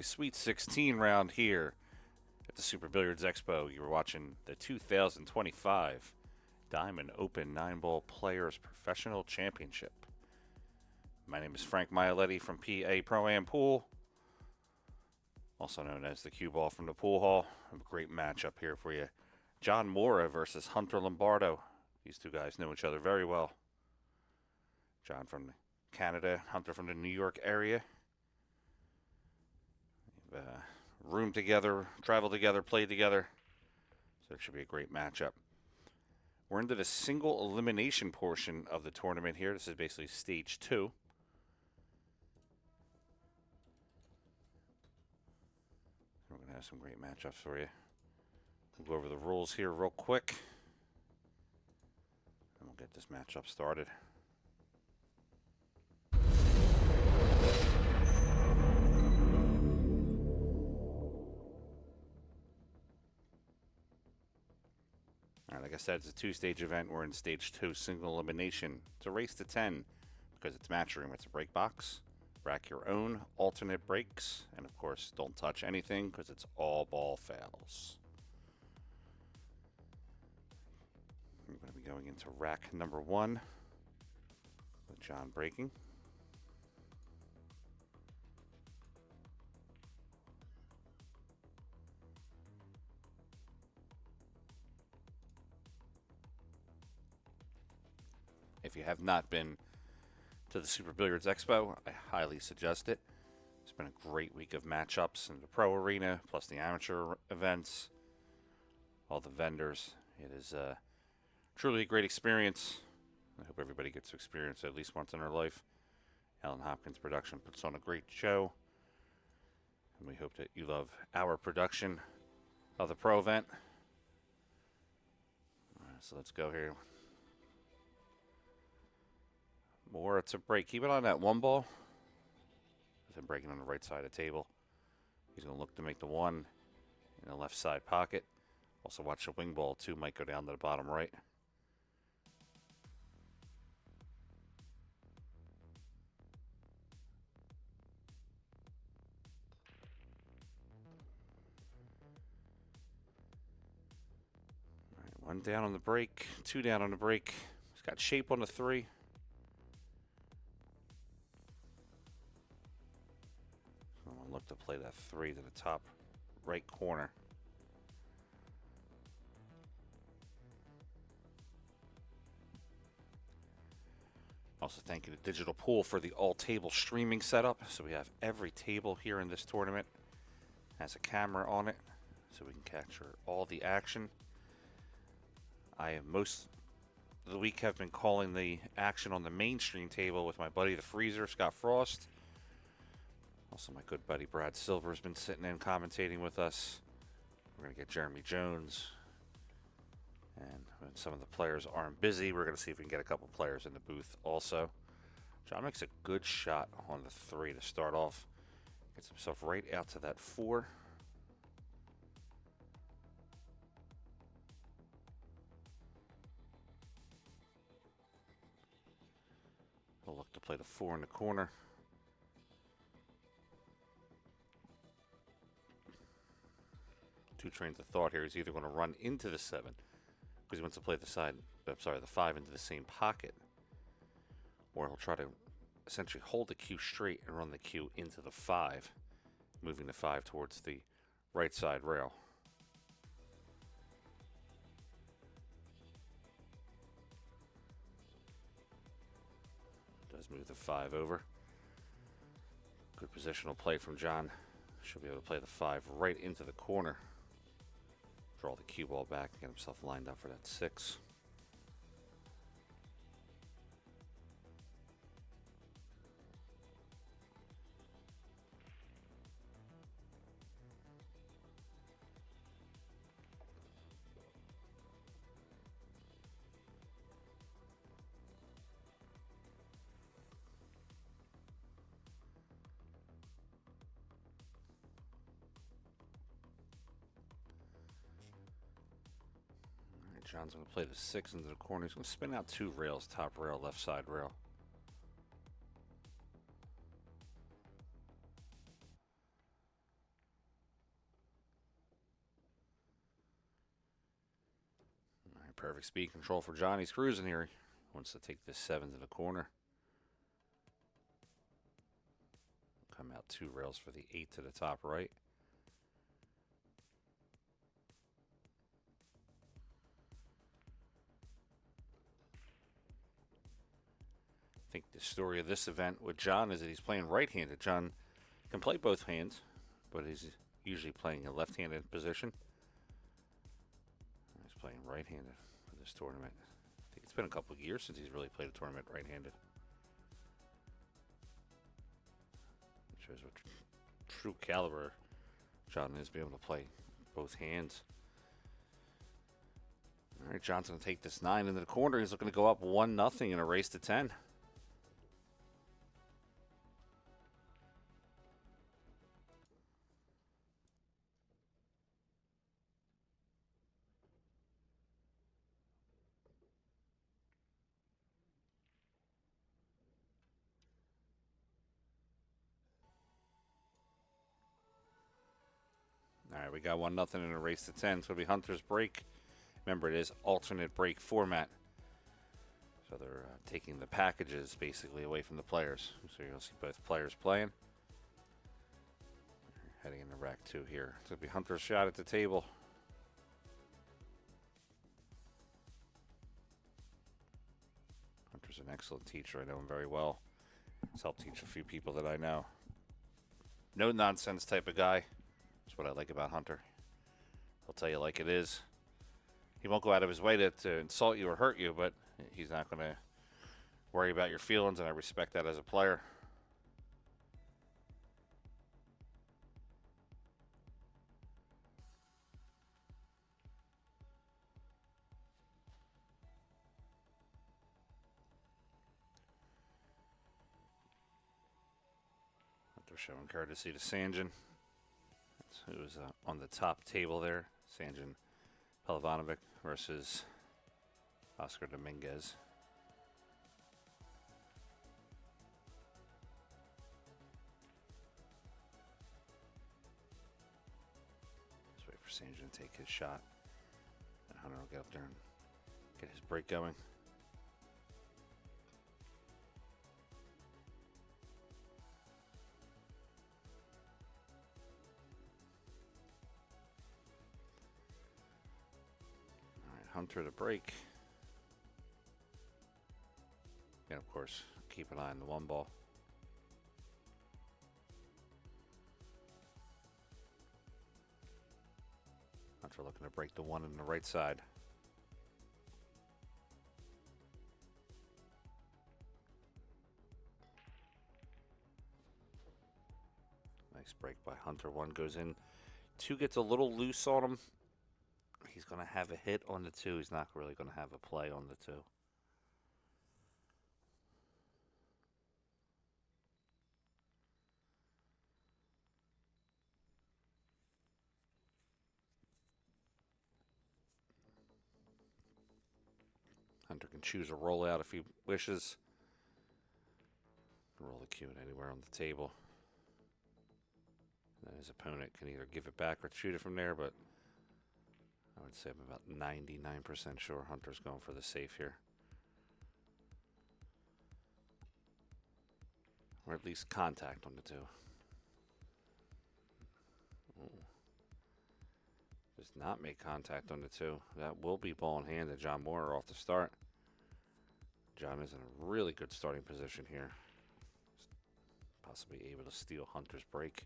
a Sweet 16 round here at the Super Billiards Expo. You were watching the 2025 Diamond Open 9-Ball Players Professional Championship. My name is Frank Mialetti from PA Pro-Am Pool, also known as the Cue Ball from the Pool Hall. I have a great matchup here for you. John Morra versus Hunter Lombardo. These two guys know each other very well. John from Canada, Hunter from the New York area. Roomed together, traveled together, played together. So it should be a great matchup. We're into the single elimination portion of the tournament here. This is basically stage 2. We're going to have some great matchups for you. We'll go over the rules here real quick, and we'll get this matchup started. All right, like I said, it's a 2-stage event. We're in stage 2, single elimination. It's a race to 10 because it's match room. It's a break box. Rack your own alternate breaks, and of course, don't touch anything because it's all ball fouls. We're going to be going into rack number 1 with John breaking. If you have not been to the Super Billiards Expo, I highly suggest it. It's been a great week of matchups in the pro arena, plus the amateur events, all the vendors. It is truly a great experience. I hope everybody gets to experience it at least once in their life. Allen Hopkins Productions puts on a great show, and we hope that you love our production of the pro event. All right, so let's go here. More to break. Keep it on that 1 ball. With him breaking on the right side of the table. He's going to look to make the 1 in the left side pocket. Also watch the wing ball too. Might go down to the bottom right. All right, 1 down on the break. 2 down on the break. He's got shape on the 3. Look to play that 3 to the top right corner. Also, thank you to Digital Pool for the all-table streaming setup. So we have every table here in this tournament has a camera on it, so we can capture all the action. I have most of the week have been calling the action on the mainstream table with my buddy the Freezer, Scott Frost. Also, my good buddy Brad Silver has been sitting in commentating with us. We're going to get Jeremy Jones. And when some of the players aren't busy, we're going to see if we can get a couple players in the booth also. John makes a good shot on the 3 to start off. Gets himself right out to that 4. He'll look to play the 4 in the corner. Two trains of thought here. He's either going to run into the 7 because he wants to play the 5 into the same pocket, or he'll try to essentially hold the cue straight and run the cue into the 5, moving the 5 towards the right side rail. Does move the 5 over. Good positional play from John. Should be able to play the 5 right into the corner. Draw the cue ball back, get himself lined up for that 6. John's going to play the 6 into the corner. He's going to spin out 2 rails, top rail, left side rail. Perfect speed control for John. He's cruising here. He wants to take this 7 to the corner. Come out 2 rails for the 8 to the top right. I think the story of this event with John is that he's playing right-handed. John can play both hands, but he's usually playing a left-handed position. He's playing right-handed for this tournament. I think it's been a couple of years since he's really played a tournament right-handed. It shows what true caliber John is, being able to play both hands. All right, John's going to take this 9 into the corner. He's looking to go up 1-0 in a race to 10. All right, we got 1-0 in a race to 10. So it'll be Hunter's break. Remember, it is alternate break format. So they're taking the packages basically away from the players. So you'll see both players playing. Heading into rack 2 here. So it'll be Hunter's shot at the table. Hunter's an excellent teacher. I know him very well. He's helped teach a few people that I know. No nonsense type of guy. That's what I like about Hunter. He'll tell you like it is. He won't go out of his way to insult you or hurt you, but he's not going to worry about your feelings, and I respect that as a player. Hunter showing courtesy to Sanjin, who was on the top table there. Sanjin Pelavanovic versus Oscar Dominguez. Just wait for Sanjin to take his shot. And Hunter will get up there and get his break going. Hunter to break. And of course, keep an eye on the 1 ball. Hunter looking to break the 1 on the right side. Nice break by Hunter. 1 goes in. 2 gets a little loose on him. He's going to have a hit on the 2. He's not really going to have a play on the 2. Hunter can choose a rollout if he wishes. Roll the cue anywhere on the table. And then his opponent can either give it back or shoot it from there, but I would say I'm about 99% sure Hunter's going for the safe here. Or at least contact on the 2. Ooh. Does not make contact on the 2. That will be ball in hand to John Morra off the start. John is in a really good starting position here. Possibly able to steal Hunter's break.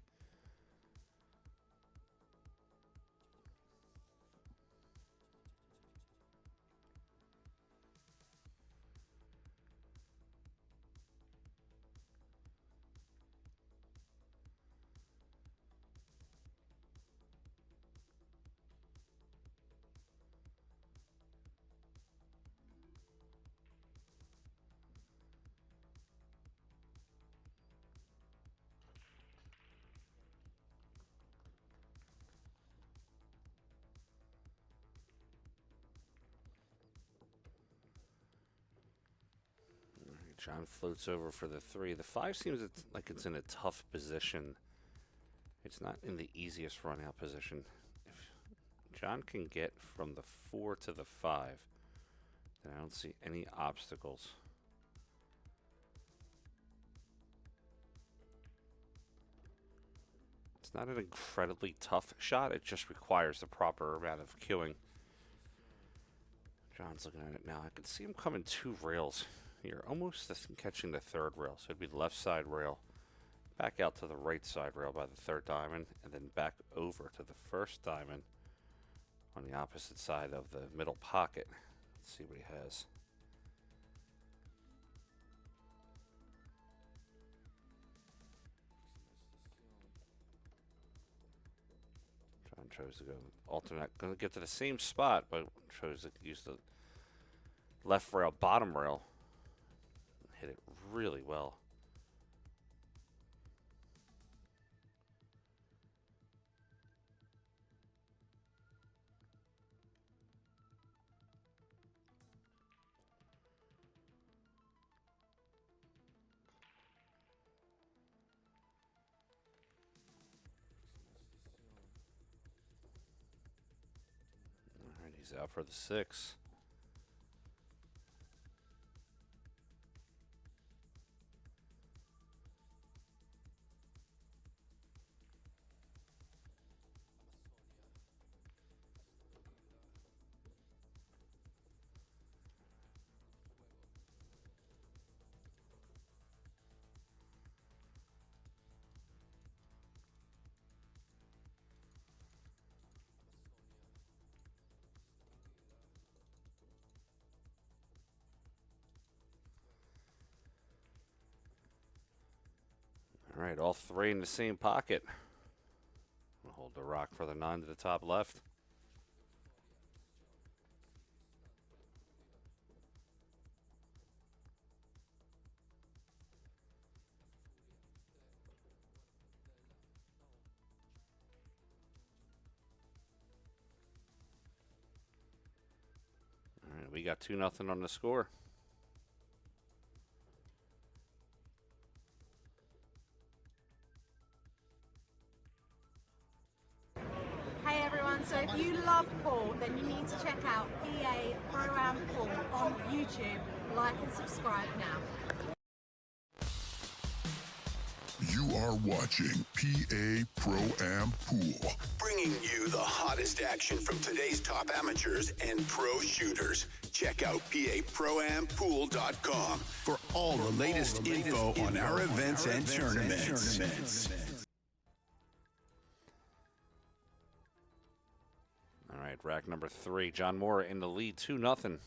John floats over for the 3. The 5 seems like it's in a tough position. It's not in the easiest run out position. If John can get from the 4 to the 5, And I don't see any obstacles. It's not an incredibly tough shot. It just requires the proper amount of cueing. John's looking at it now. I can see him coming 2 rails here. Almost catching the 3rd rail. So it'd be the left side rail. Back out to the right side rail by the 3rd diamond. And then back over to the 1st diamond on the opposite side of the middle pocket. Let's see what he has. John chose to go alternate. Going to get to the same spot, but chose to use the left rail, bottom rail. Hit it really well. He's out for the 6. All right, all 3 in the same pocket. We'll hold the rock for the 9 to the top left. All right, we got 2-0 on the score. Hey everyone, so if you love pool, then you need to check out PA Pro-Am Pool on YouTube. Like and subscribe now. You are watching PA Pro-Am Pool, bringing you the hottest action from today's top amateurs and pro shooters. Check out paproampool.com for all the latest info on our events and tournaments. All right, rack number 3. John Morra in the lead, 2-0.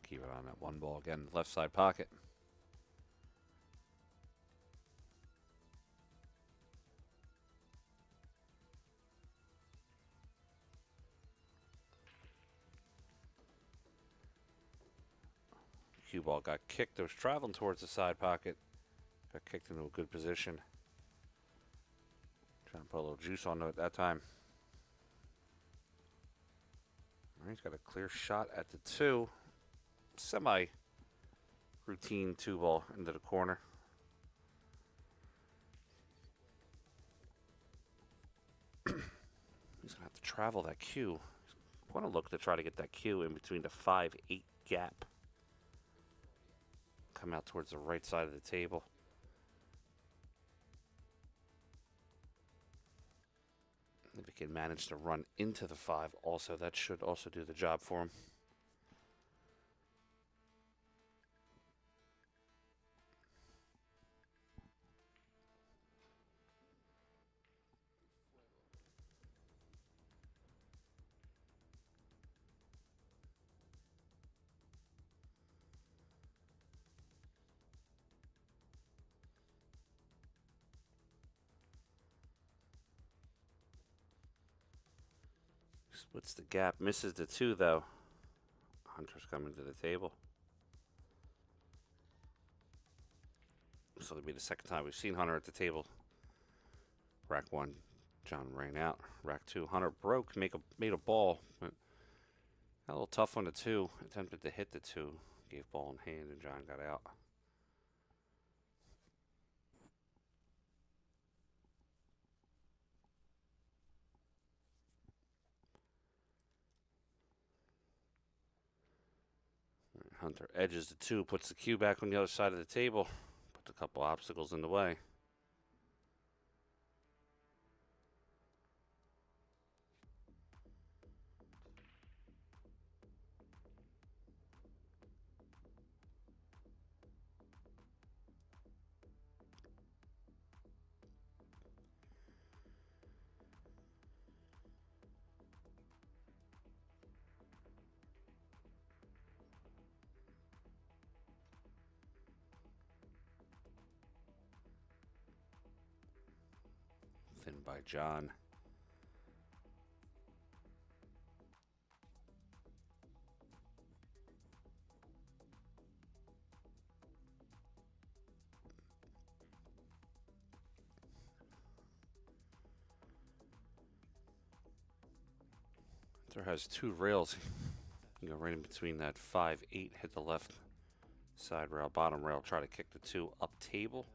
Keep it on that 1 ball again, left side pocket. Cue ball got kicked. It was traveling towards the side pocket. Got kicked into a good position. Trying to put a little juice on it at that time. All right, he's got a clear shot at the 2. Semi-routine 2 ball into the corner. He's going to have to travel that cue. I want to look to try to get that cue in between the 5-8 gap. Come out towards the right side of the table. If he can manage to run into the 5 also, that should also do the job for him. Splits the gap, misses the 2 though. Hunter's coming to the table. So it'll be the second time we've seen Hunter at the table. Rack 1, John ran out. Rack 2. Hunter broke, made a ball. But a little tough on the 2. Attempted to hit the 2. Gave ball in hand, and John got out. Hunter edges the 2, puts the cue back on the other side of the table. Puts a couple obstacles in the way. Thin by John. Hunter has 2 rails. You go right in between that 5-8, hit the left side rail, bottom rail, try to kick the 2 up table.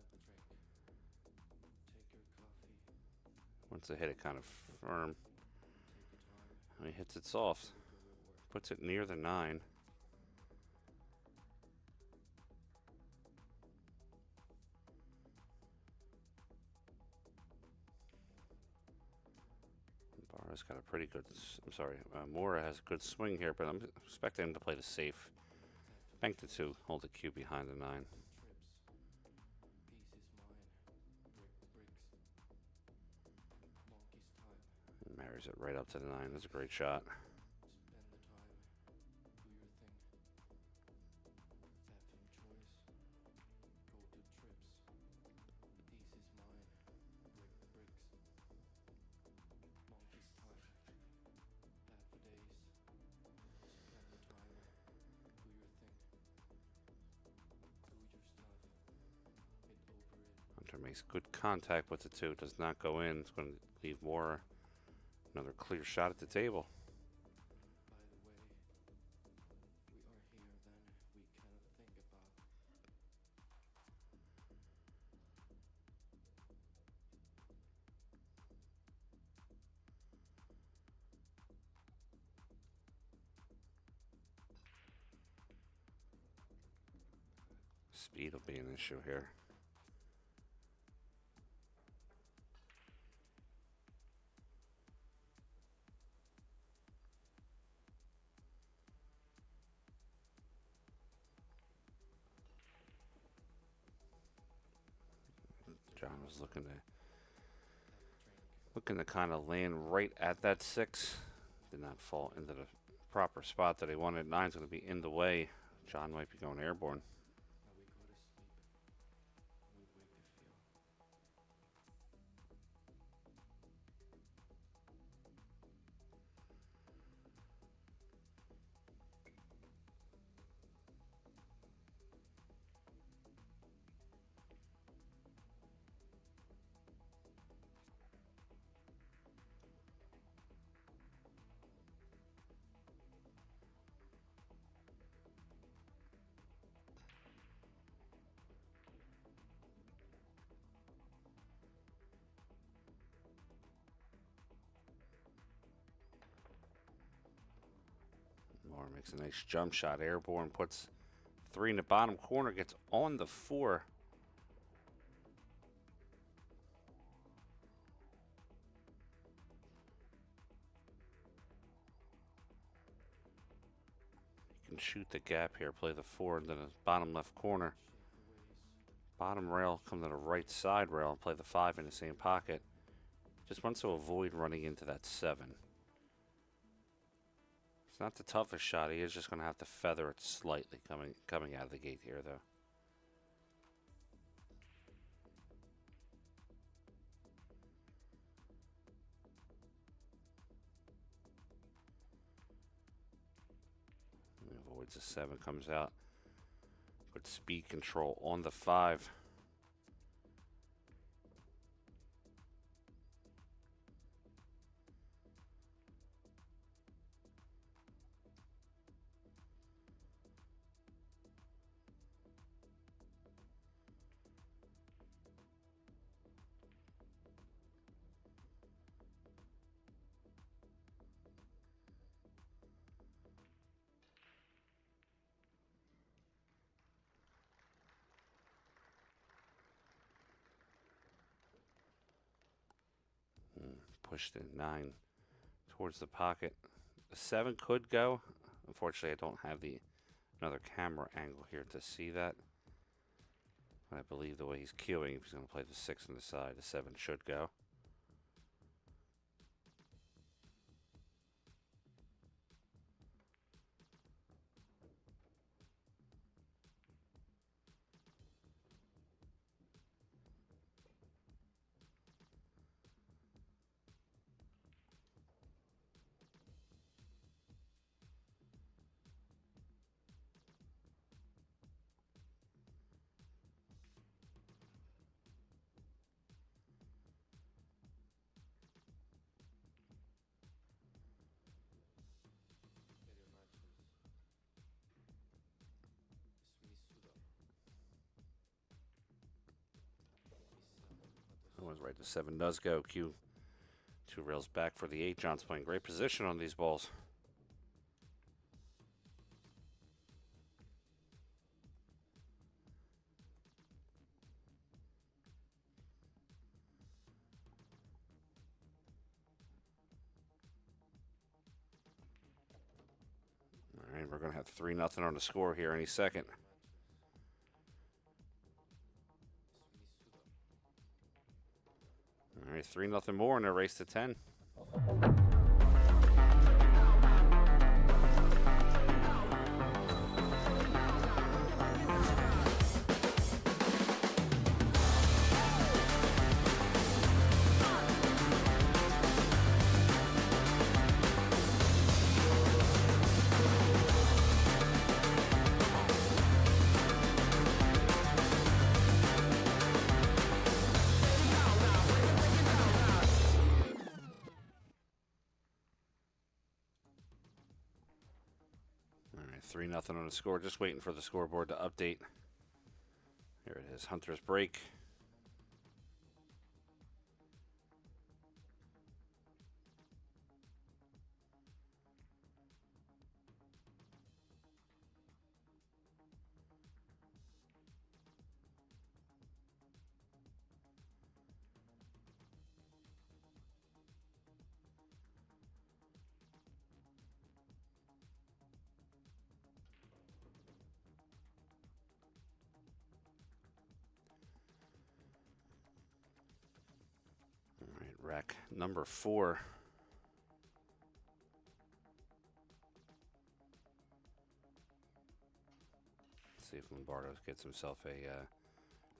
Once they hit it kind of firm, he hits it soft, puts it near the 9. Barra's got a pretty good, Morra has a good swing here, but I'm expecting him to play the safe. Bank the 2, hold the cue behind the 9. Marries it right up to the 9. That's a great shot. Hunter makes good contact with the 2. Does not go in. It's going to leave Morra another clear shot at the table. Speed will be an issue here. John was looking to kind of land right at that 6. Did not fall into the proper spot that he wanted. 9's going to be in the way. John might be going airborne. Morra makes a nice jump shot, airborne, puts 3 in the bottom corner, gets on the 4. You can shoot the gap here, play the 4 into the bottom left corner. Bottom rail, come to the right side rail, and play the 5 in the same pocket. Just wants to avoid running into that 7. It's not the toughest shot. He is just going to have to feather it slightly coming out of the gate here, though. He avoids the 7, comes out. Good speed control on the 5. pushed in 9 towards the pocket. A 7 could go. Unfortunately, I don't have another camera angle here to see that. But I believe the way he's cueing, if he's going to play the 6 on the side, the 7 should go. I was right. The 7 does go. Q 2 rails back for the 8. John's playing great position on these balls. All right, we're going to have 3-0 on the score here any second. All right, 3-0 more in a race to 10. All right, 3-0 on the score. Just waiting for the scoreboard to update. Here it is, Hunter's break. All right, rack number 4. Let's see if Lombardo gets himself a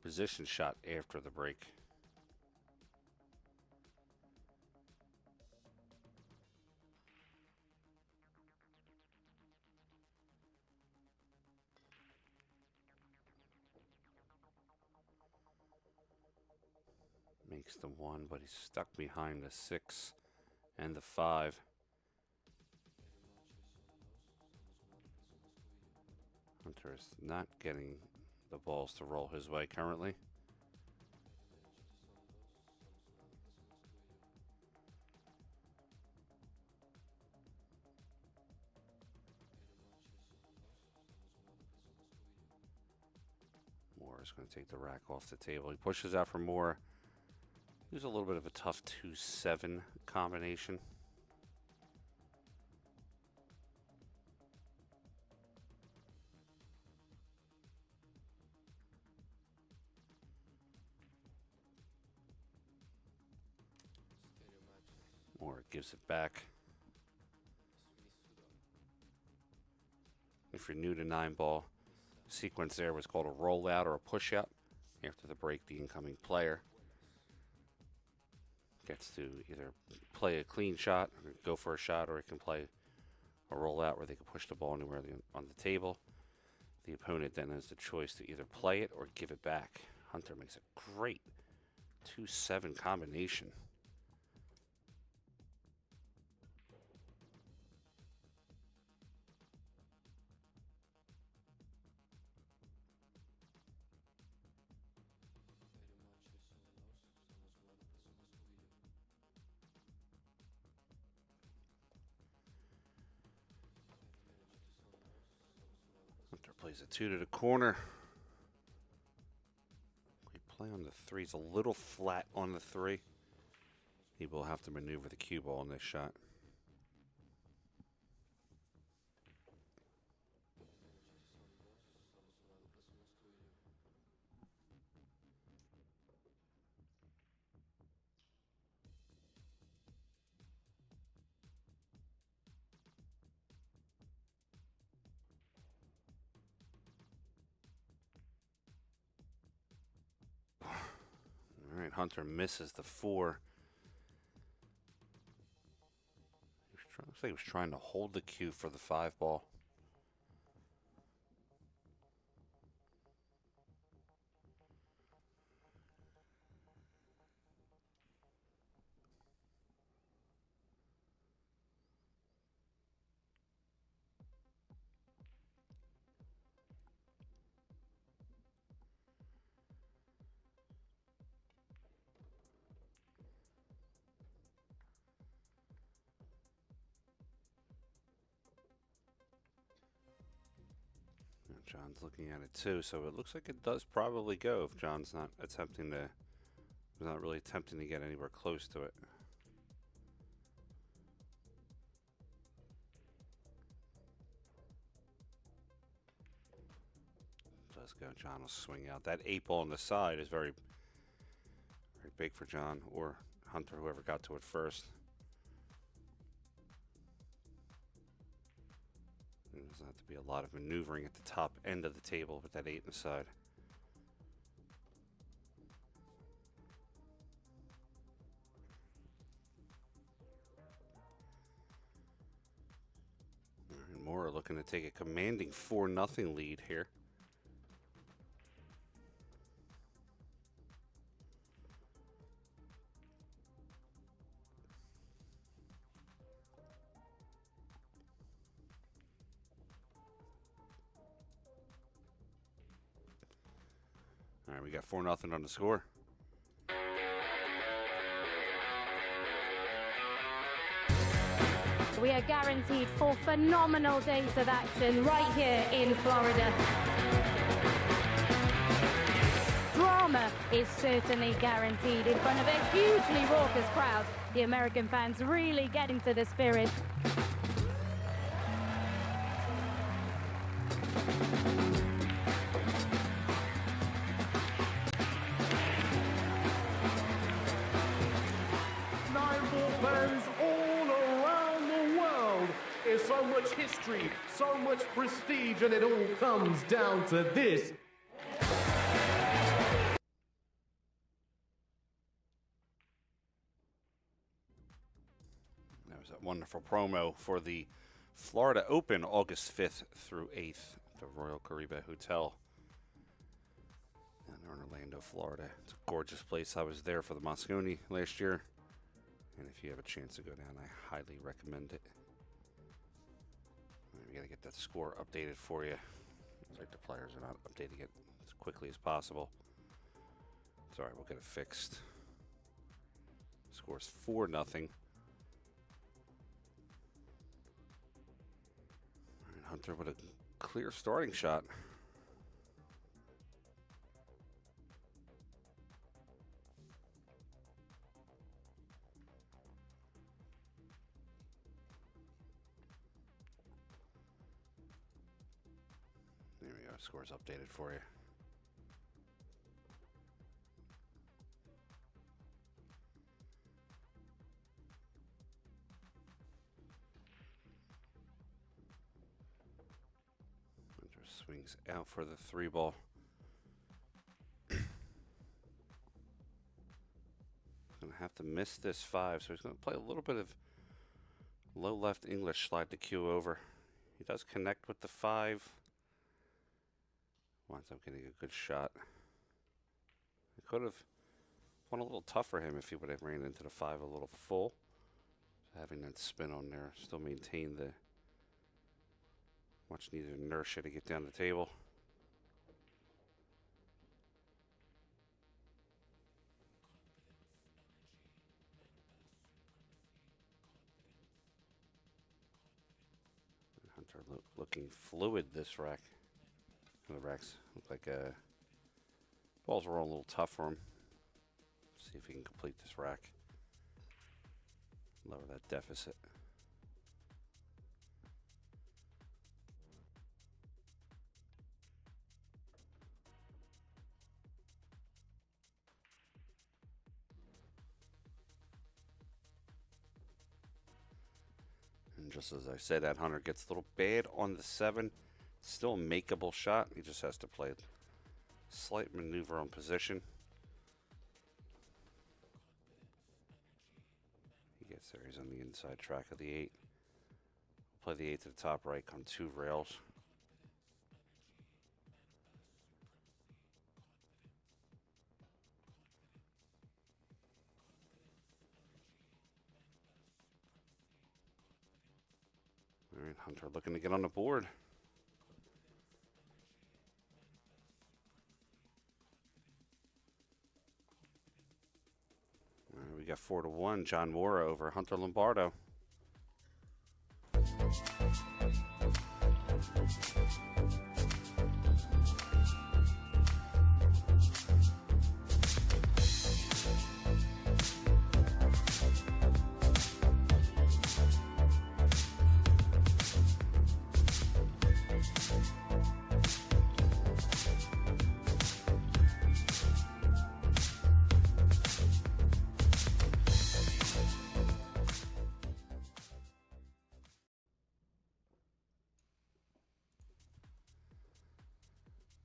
position shot after the break. Makes the 1, but he's stuck behind the 6 and the 5. Hunter's not getting the balls to roll his way currently. Morra is going to take the rack off the table. He pushes out for Morra. There's a little bit of a tough 2-7 combination. Morra gives it back. If you're new to Nineball, the sequence there was called a rollout or a push-out. After the break, the incoming player gets to either play a clean shot, or go for a shot, or he can play a rollout where they can push the ball anywhere on the table. The opponent then has the choice to either play it or give it back. Hunter makes a great 2-7 combination. Hunter plays a 2 to the corner. We play on the 3. It's a little flat on the 3. He will have to maneuver the cue ball in this shot. All right, Hunter misses the 4. Looks like he was trying to hold the cue for the 5 ball. John's looking at it too, so it looks like it does probably go if John's not really attempting to get anywhere close to it. Does go. John will swing out. That 8 ball on the side is very, very big for John or Hunter, whoever got to it first. There's have to be a lot of maneuvering at the top end of the table with that 8 in the side. And Morra looking to take a commanding 4-0 lead here. All right, we got 4-0 on the score. We are guaranteed 4 phenomenal days of action right here in Florida. Drama is certainly guaranteed in front of a hugely raucous crowd. The American fans really getting to the spirit. Nineball fans all around the world. There's so much history, so much prestige, and it all comes down to this. That was a wonderful promo for the Florida Open, August 5th through 8th at the Royal Caribbean Hotel down there in Orlando, Florida. It's a gorgeous place. I was there for the Moscone last year, and if you have a chance to go down, I highly recommend it. We got to get that score updated for you. Looks like the players are not updating it as quickly as possible. It's all right, we'll get it fixed. Score's 4-0. Hunter with a clear starting shot. There we go. Score's updated for you. Swings out for the 3 ball. Gonna have to miss this 5, so he's gonna play a little bit of low left English, slide the cue over. He does connect with the 5. Winds up getting a good shot. It could have went a little tough for him if he would have ran into the 5 a little full. Having that spin on there, still maintain the much needed inertia to get down the table. Hunter looking fluid this rack. The racks look like balls are all a little tough for him. See if he can complete this rack. Lower that deficit. And just as I said, that Hunter gets a little bad on the 7. Still a makeable shot. He just has to play a slight maneuver on position. He gets there. He's on the inside track of the 8. Play the 8 to the top right, come 2 rails. All right, Hunter looking to get on the board. All right, we got 4-1. John Morra over Hunter Lombardo.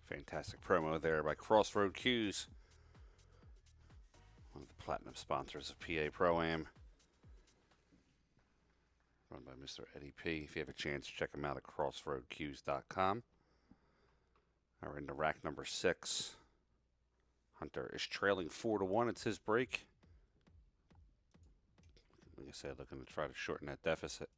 Fantastic promo there by Crossroad Cues, one of the platinum sponsors of PA Pro-Am, run by Mr. Eddie P. If you have a chance, check him out at crossroadcues.com. We're into rack number 6. Hunter is trailing 4-1. It's his break. Like I said, looking to try to shorten that deficit.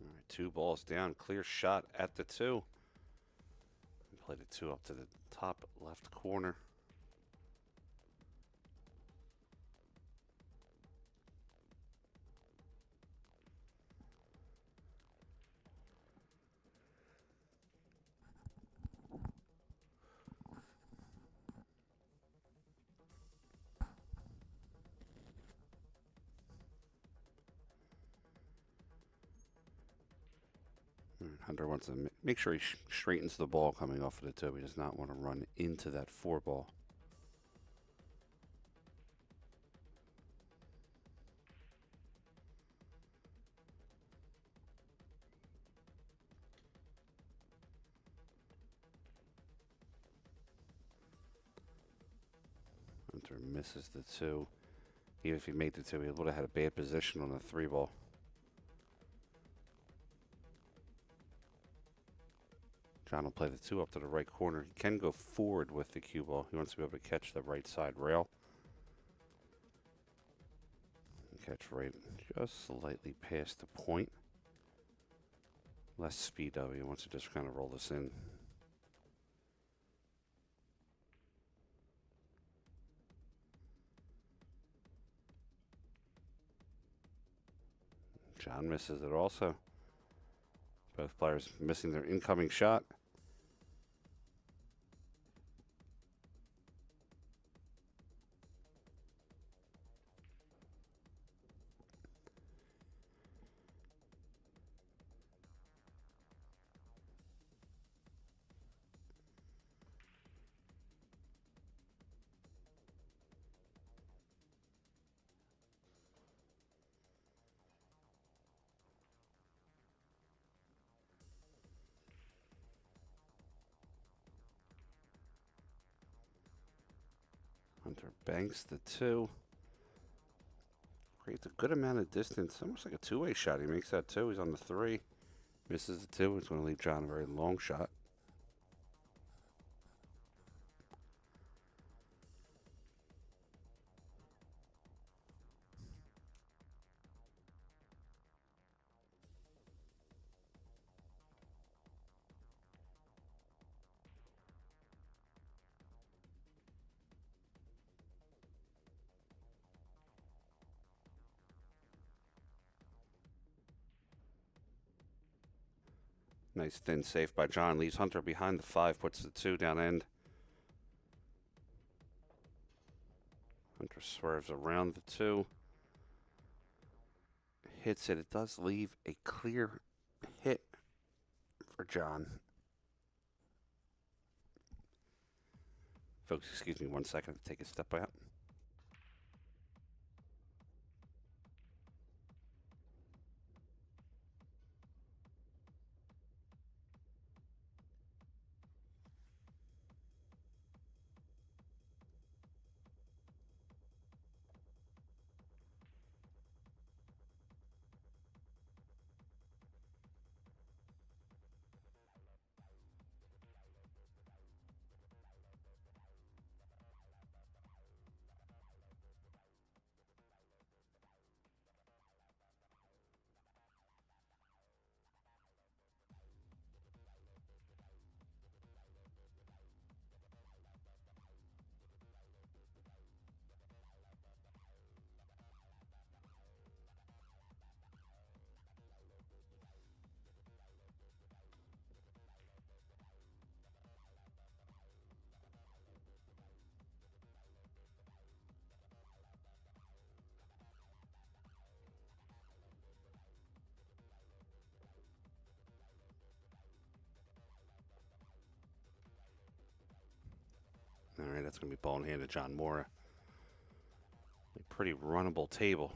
All right, 2 balls down, clear shot at the 2. Play the 2 up to the top left corner. Hunter wants to make sure he straightens the ball coming off of the 2. He does not want to run into that 4 ball. Hunter misses the 2. Even if he made the 2, he would have had a bad position on the 3 ball. John will play the 2 up to the right corner. He can go forward with the cue ball. He wants to be able to catch the right side rail. Catch right just slightly past the point. Less speed though. He wants to just kind of roll this in. John misses it also. Both players missing their incoming shot. Hunter banks the 2. Creates a good amount of distance. Almost like a 2-way shot. He makes that 2. He's on the 3. Misses the 2. It's going to leave John a very long shot. Nice thin save by John. Leaves Hunter behind the 5. Puts the 2 down end. Hunter swerves around the 2. Hits it. It does leave a clear hit for John. Folks, excuse me 1 second to take a step out. All right, that's going to be ball in hand to John Morra. A pretty runnable table.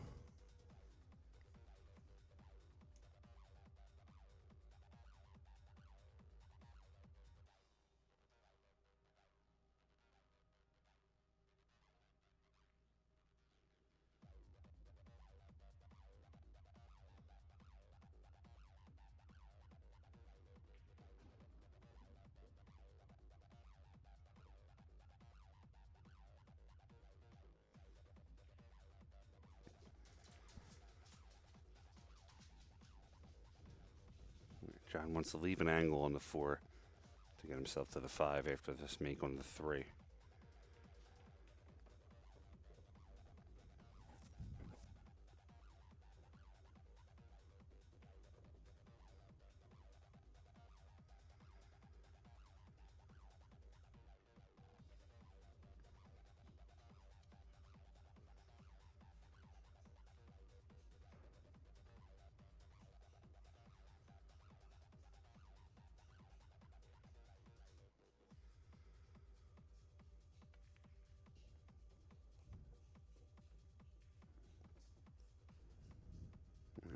John wants to leave an angle on the 4 to get himself to the 5 after this make on the 3.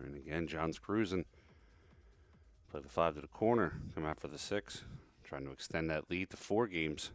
And again, John's cruising. Play the 5 to the corner. Come out for the 6. Trying to extend that lead to 4 games.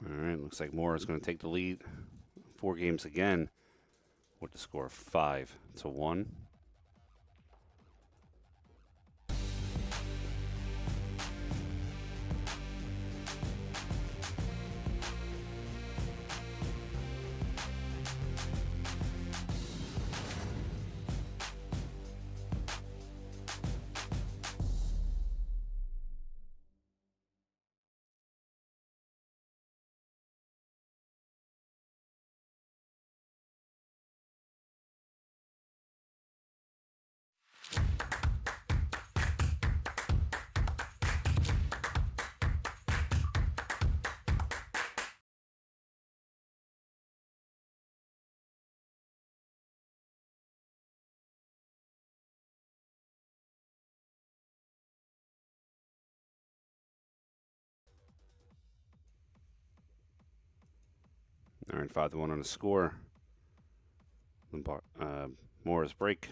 All right, looks like Morra is going to take the lead 4 games again with the score 5-1. All right, 5-1 on the score. Morra's break.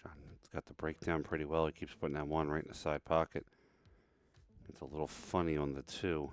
John's got the breakdown pretty well. He keeps putting that one right in the side pocket. It's a little funny on the 2.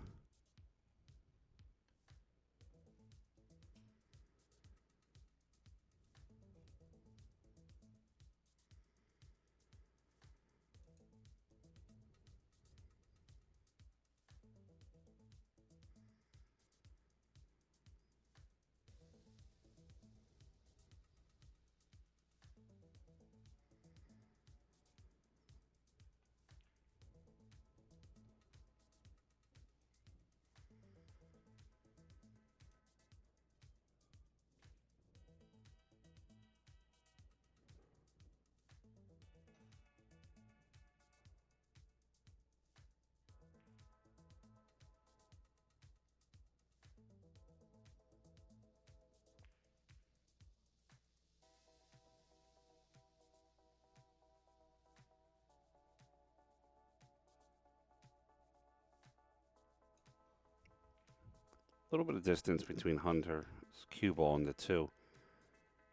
A little bit of distance between Hunter's cue ball and the 2.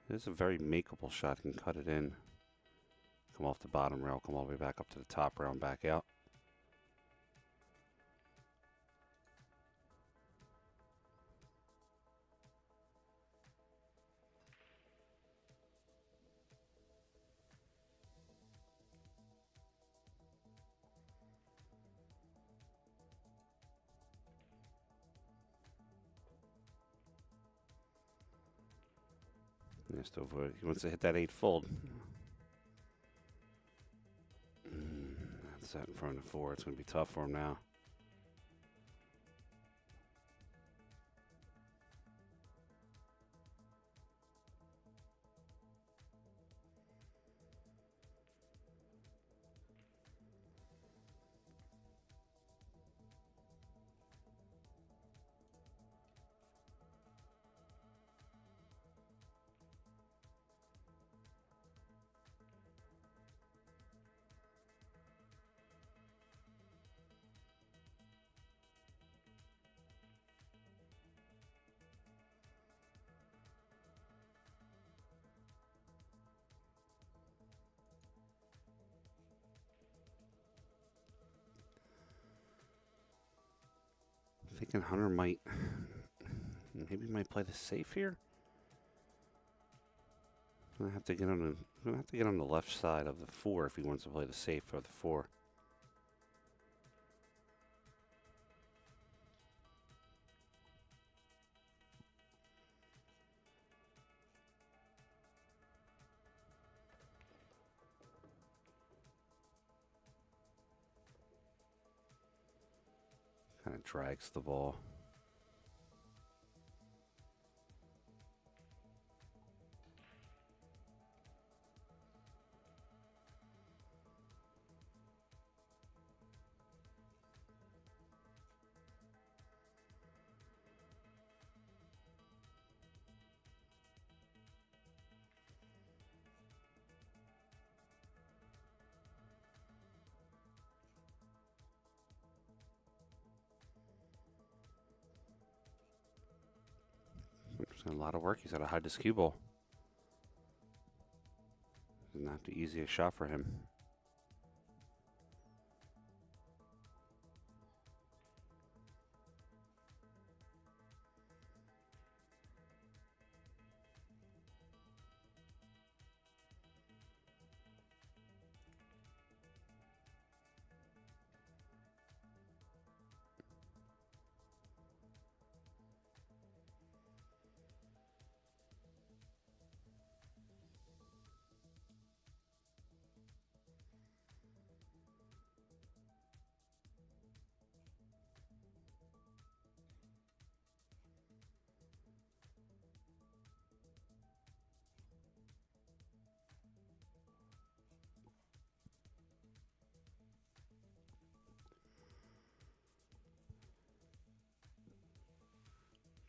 It is a very makeable shot. He can cut it in. Come off the bottom rail, come all the way back up to the top rail and back out. Just to avoid, he wants to hit that 8 fold. That's that in front of the 4. It's going to be tough for him now. Thinking Hunter might play the safe here. Gonna have to get on the left side of the 4 if he wants to play the safe for the 4. Kind of drags the ball. A lot of work. He's got to hide this cue ball. Not the easiest shot for him.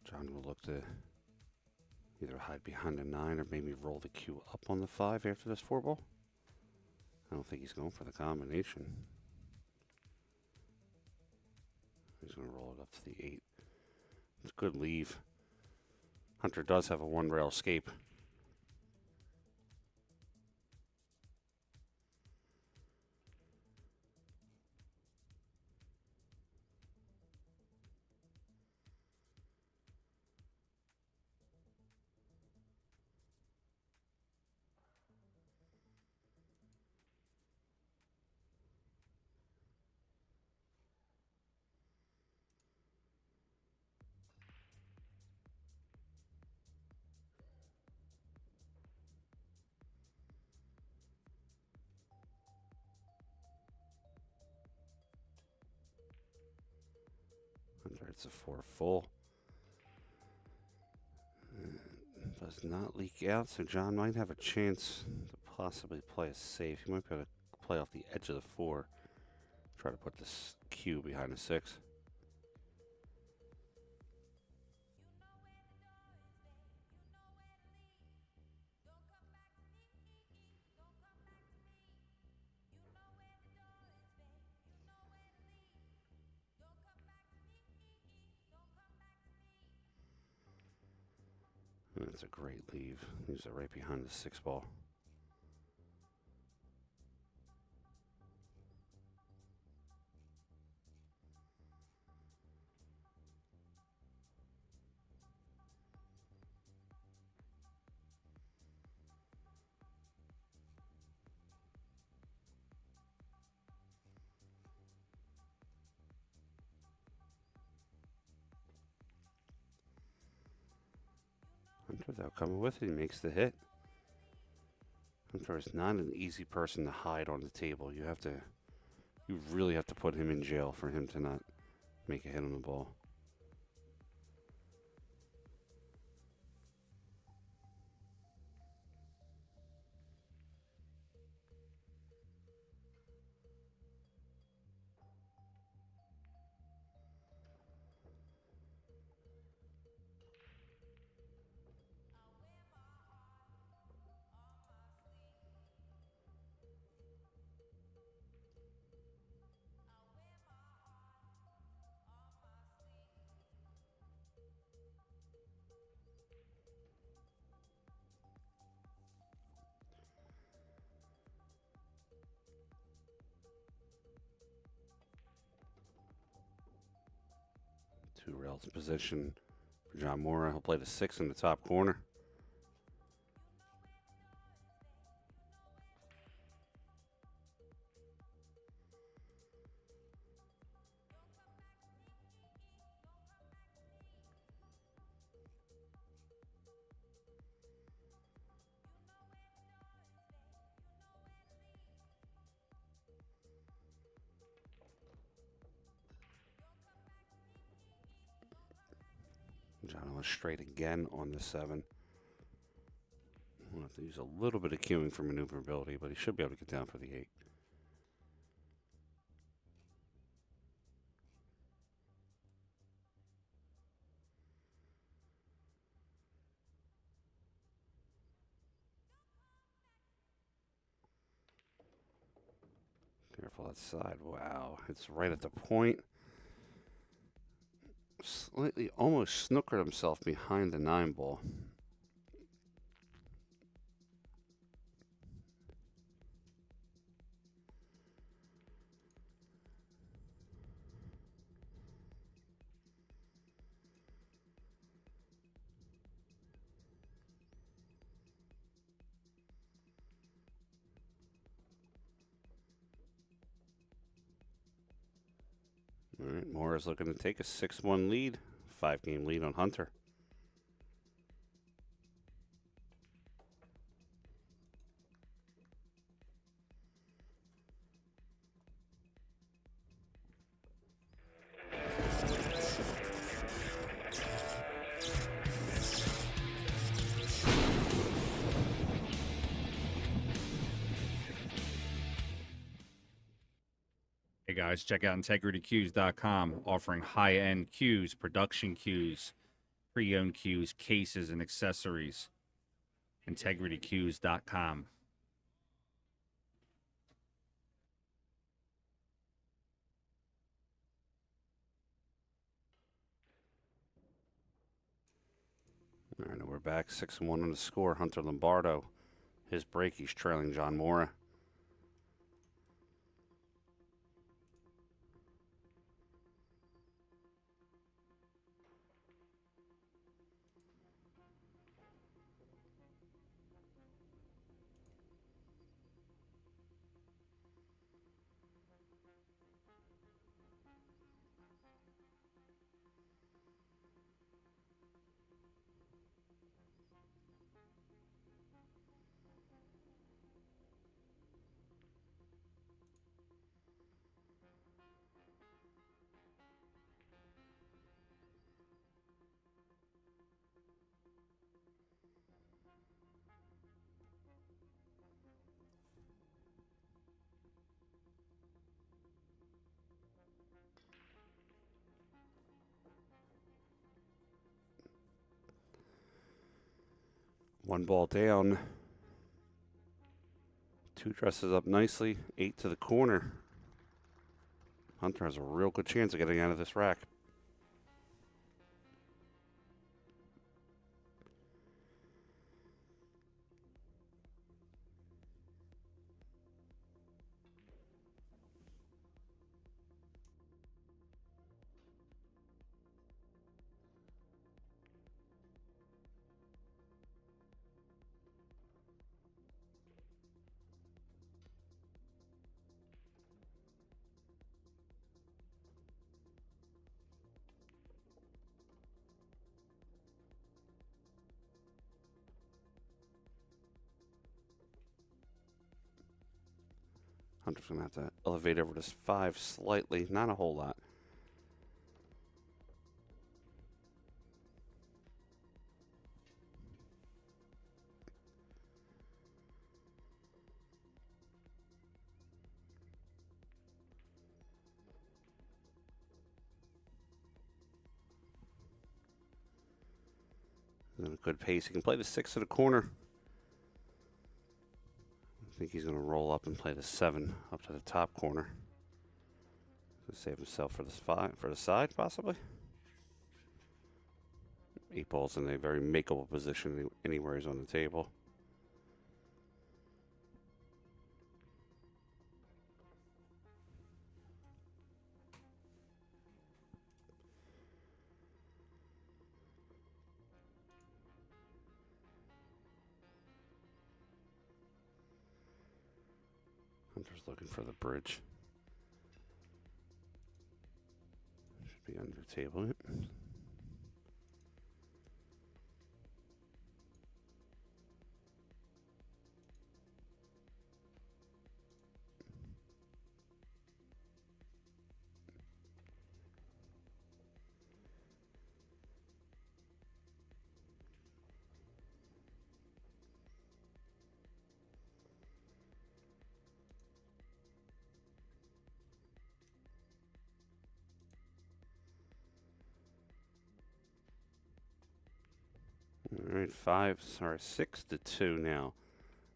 John will look to either hide behind the 9 or maybe roll the cue up on the 5 after this 4-ball. I don't think he's going for the combination. He's going to roll it up to the 8. It's a good leave. Hunter does have a 1-rail escape. Hunter hits a 4 full. Does not leak out, so John might have a chance to possibly play a safe. He might be able to play off the edge of the 4. Try to put this cue behind the 6. That's a great leave. Leaves it right behind the 6-ball. Hunter, without coming with it, he makes the hit. Hunter is not an easy person to hide on the table. You really have to put him in jail for him to not make a hit on the ball. Two rails position for John Morra. He'll play the 6 in the top corner. John was straight again on the 7. We'll have to use a little bit of cueing for maneuverability, but he should be able to get down for the 8. Careful that side. Wow, it's right at the point. Slightly almost snookered himself behind the 9-ball. All right, Morra is looking to take a 6-1 lead, 5-game lead on Hunter. Hey guys, check out integritycues.com, offering high-end cues, production cues pre-owned cues, cases, and accessories. IntegrityCues.com. All right, we're back 6-1 on the score. Hunter Lombardo, his break, he's trailing John Morra. One ball down. Two dresses up nicely. 8 to the corner. Hunter has a real good chance of getting out of this rack. Hunter's going to have to elevate over this 5 slightly, not a whole lot. He's in a good pace. He can play the 6 to the corner. I think he's going to roll up and play the 7 up to the top corner. To save himself for this 5 for the side, possibly. 8 ball's in a very makeable position anywhere he's on the table. Hunter's looking for the bridge. Should be under table. All right, 6 to 2 now.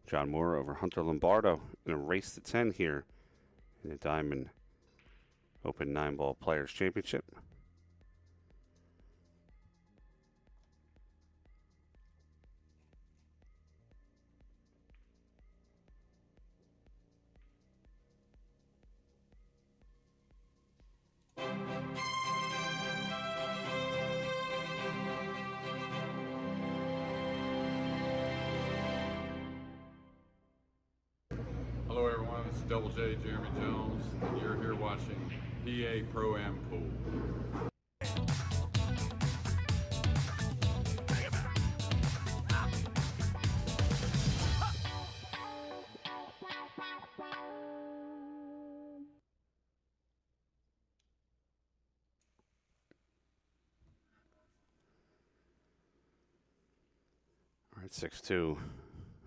John Morra over Hunter Lombardo in a race to 10 here in the Diamond Open 9-Ball Players Championship. Hello everyone, this is Double J, Jeremy Jones, and you're here watching PA Pro-Am Pool. All right, 6-2.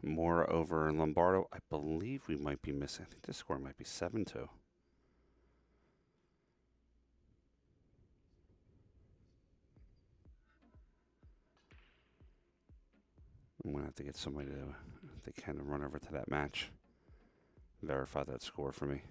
Morra over Lombardo. I believe we might be missing. I think the score might be 7-2. I'm going to have to get somebody to, if they can, run over to that match, verify that score for me.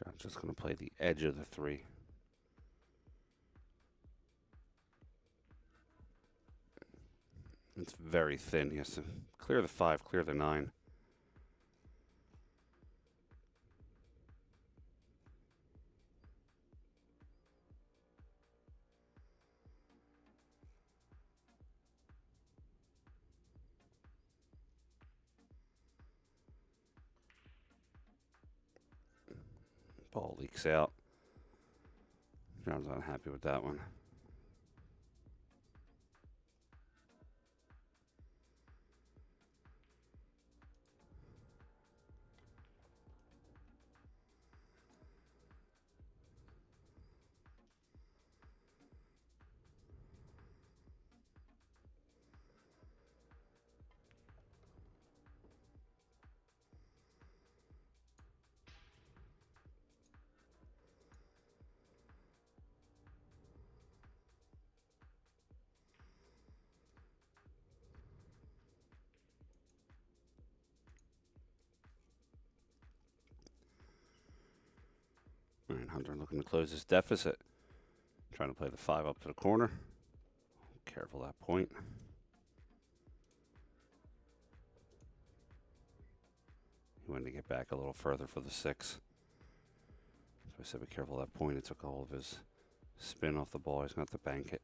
John's just going to play the edge of the 3. It's very thin. He has to clear the 5, clear the 9. Ball leaks out. John's unhappy with that one. All right, Hunter looking to close his deficit. Trying to play the 5 up to the corner. Careful that point. He wanted to get back a little further for the 6. So I said be careful that point. It took all of his spin off the ball. He's going to have to bank it.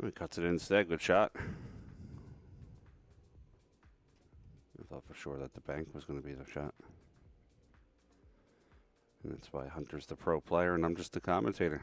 He cuts it in instead. Good shot. I thought for sure that the bank was going to be the shot. And that's why Hunter's the pro player and I'm just the commentator.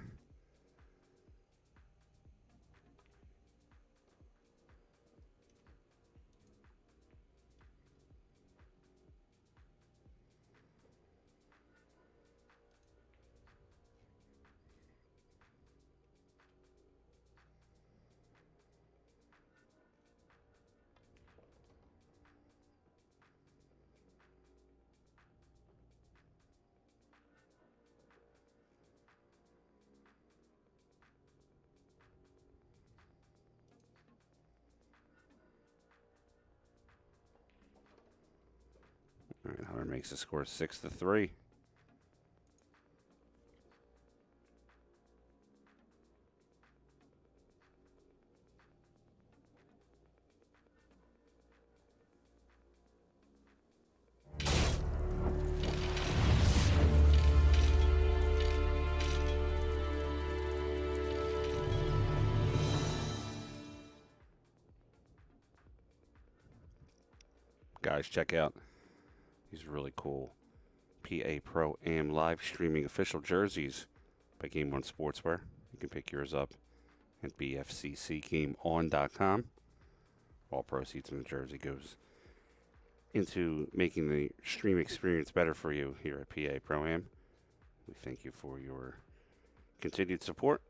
All right, Hunter makes the score 6-3. Guys, check out these really cool PA Pro Am live streaming official jerseys by Game One Sportswear. You can pick yours up at bfccgameon.com. All proceeds from the jersey goes into making the stream experience better for you here at PA Pro Am. We thank you for your continued support.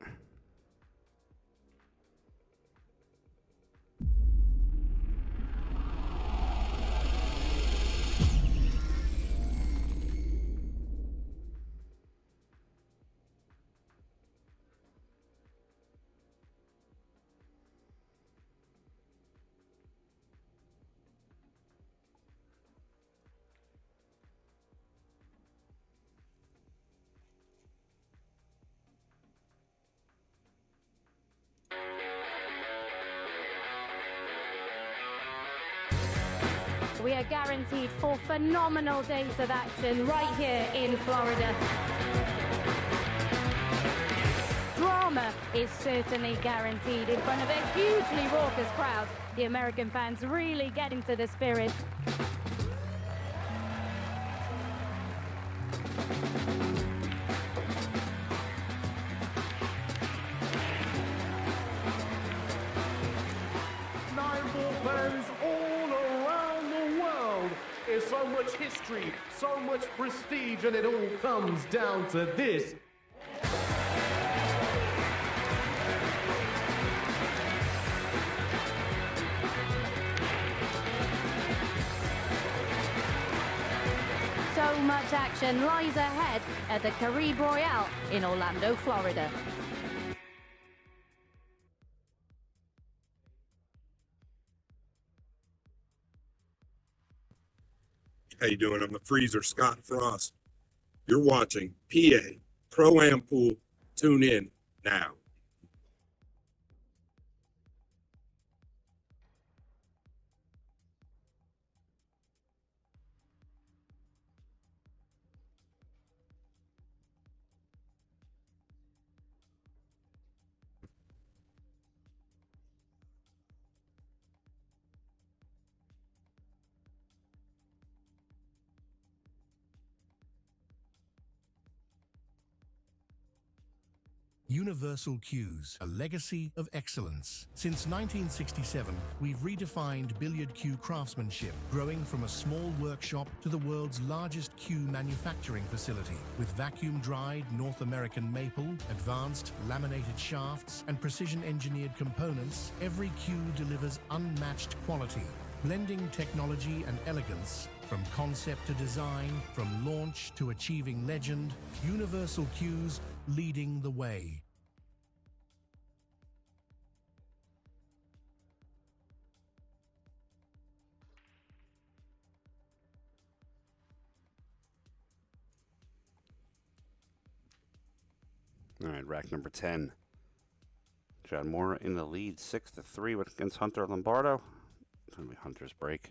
We are guaranteed 4 phenomenal days of action right here in Florida. Drama is certainly guaranteed in front of a hugely raucous crowd. The American fans really getting to the spirit. much history, so much prestige, and it all comes down to this. So much action lies ahead at the Caribe Royale in Orlando, Florida. How you doing? I'm the Freezer, Scott Frost. You're watching PA Pro-Am Pool. Tune in now. Universal Cues, a legacy of excellence. Since 1967, we've redefined billiard cue craftsmanship, growing from a small workshop to the world's largest cue manufacturing facility. With vacuum-dried North American maple, advanced laminated shafts, and precision-engineered components, every cue delivers unmatched quality, blending technology and elegance. From concept to design, from launch to achieving legend, Universal Cues leading the way. All right, rack number 10. John Morra in the lead, 6-3 against Hunter Lombardo. It's going to be Hunter's break.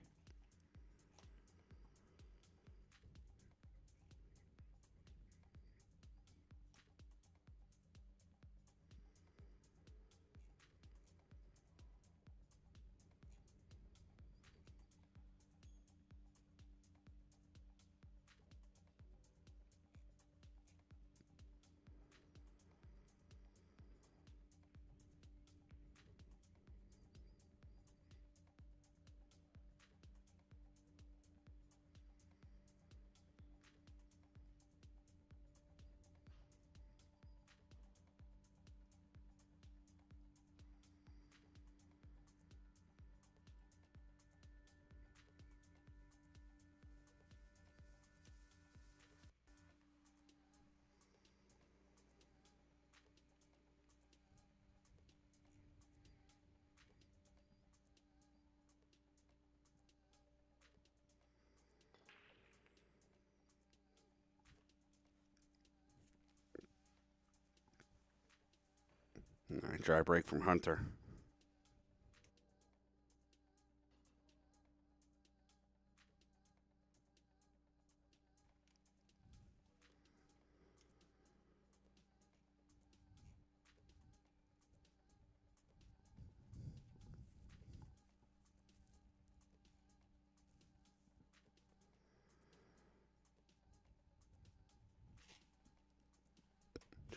All right, dry break from Hunter.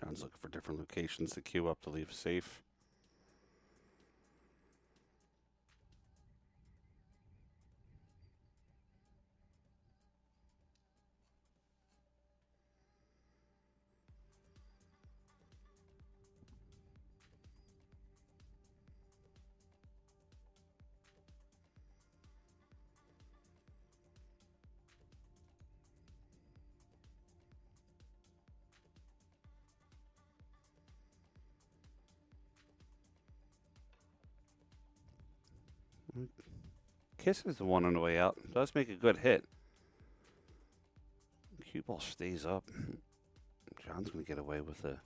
John's looking for different locations to queue up to leave safe. Kiss is the one on the way out. Does make a good hit. Cue ball stays up. John's going to get away with a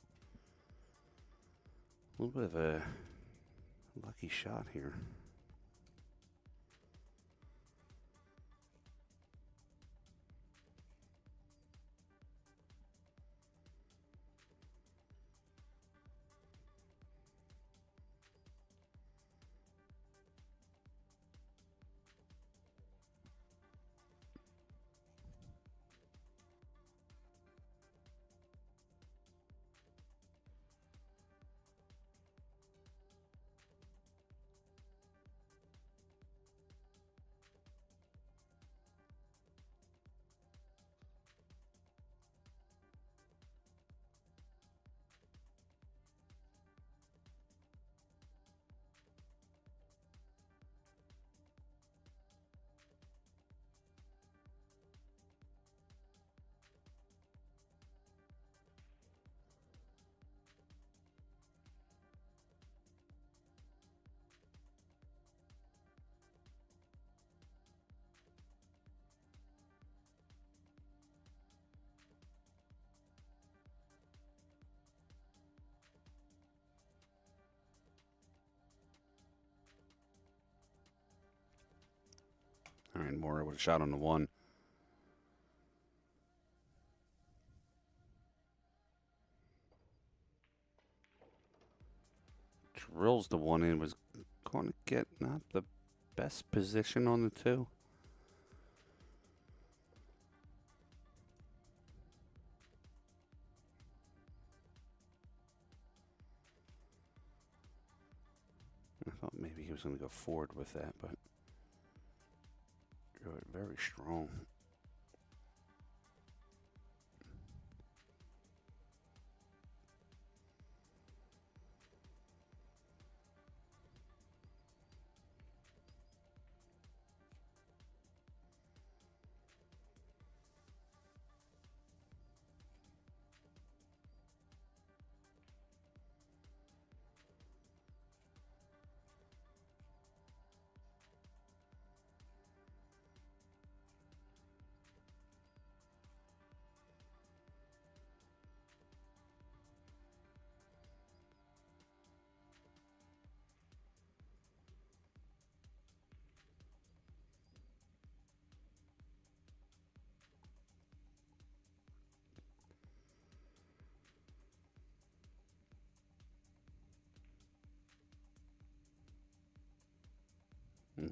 little bit of a lucky shot here. Brian Morra with a shot on the 1. Drills the 1 in, was going to get not the best position on the 2. I thought maybe he was going to go forward with that, but drew it very strong.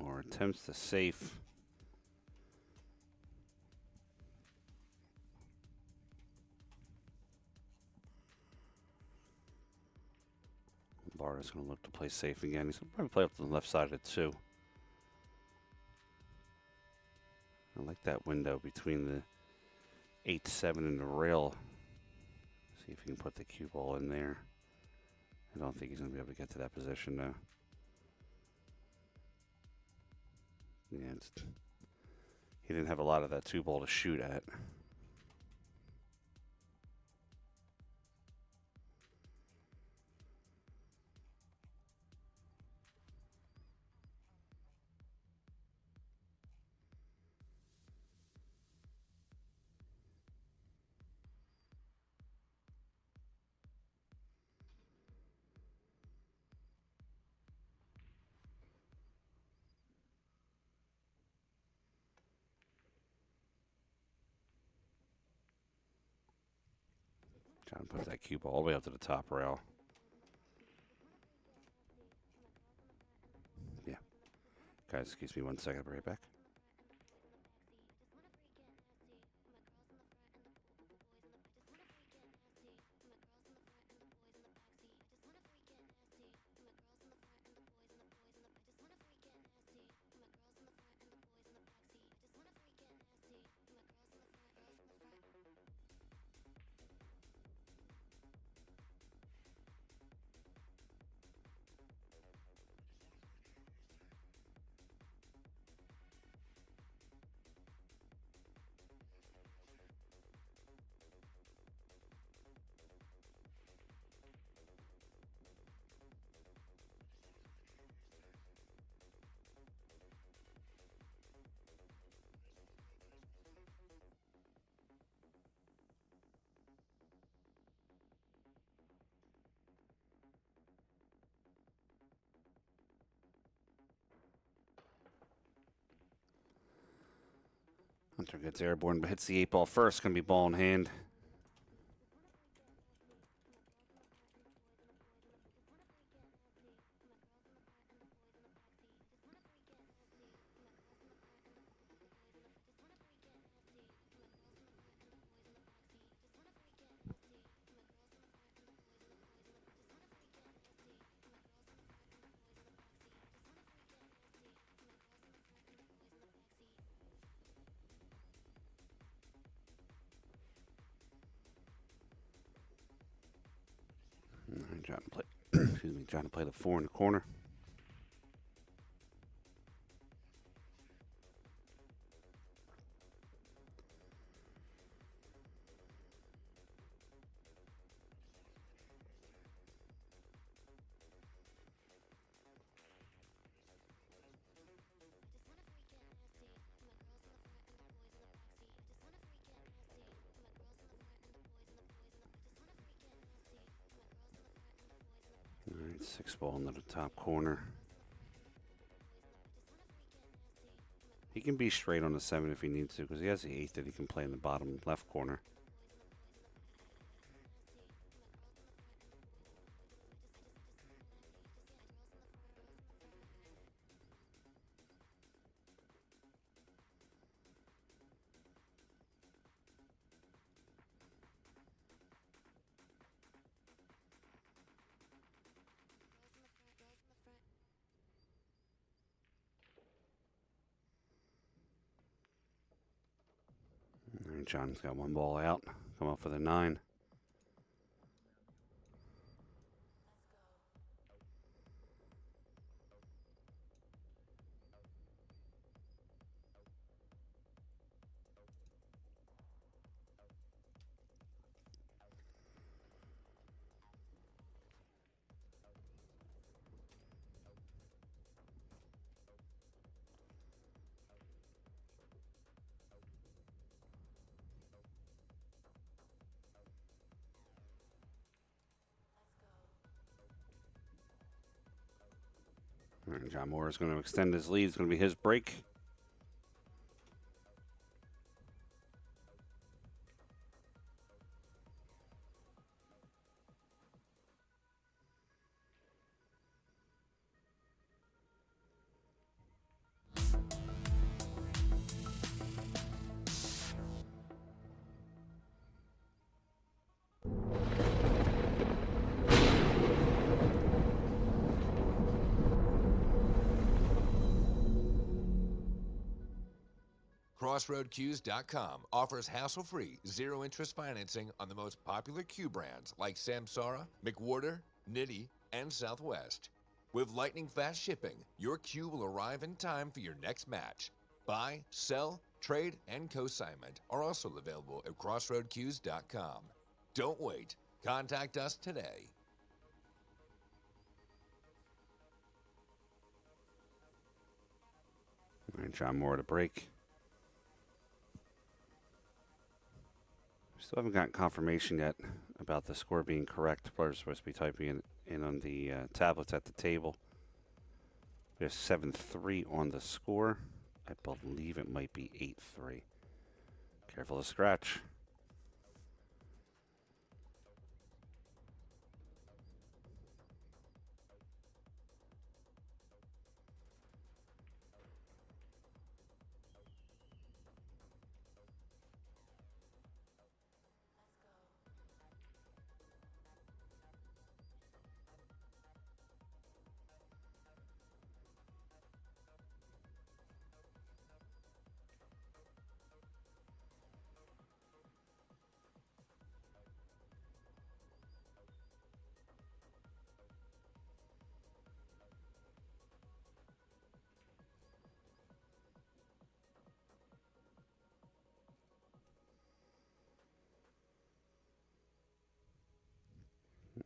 Or attempts to safe. Lombardo's going to look to play safe again. He's going to probably play up to the left side of it too. I like that window between the 8-7 and the rail. See if he can put the cue ball in there. I don't think he's going to be able to get to that position though. Yeah, he didn't have a lot of that 2 ball to shoot at. Trying to put that cue ball all the way up to the top rail. Yeah. Guys, excuse me 1 second. I'll be right back. Hunter gets airborne, but hits the 8 ball first. Going to be ball in hand. Trying to play, excuse me, trying to play the 4 in the corner. All right, 6 ball into the top corner. He can be straight on the 7 if he needs to, because he has the 8 that he can play in the bottom left corner. All right, John's got one ball out. Come up for the 9. All right, John Morra is going to extend his lead. It's going to be his break. CrossroadCues.com offers hassle-free, zero-interest financing on the most popular cue brands like Samsara, McWhorter, Nitty, and Southwest. With lightning-fast shipping, your cue will arrive in time for your next match. Buy, sell, trade, and consignment are also available at CrossroadCues.com. Don't wait. Contact us today. All right, John Morra to break. Still haven't gotten confirmation yet about the score being correct. Players are supposed to be typing it in on the tablets at the table. We have 7-3 on the score. I believe it might be 8-3. Careful to scratch.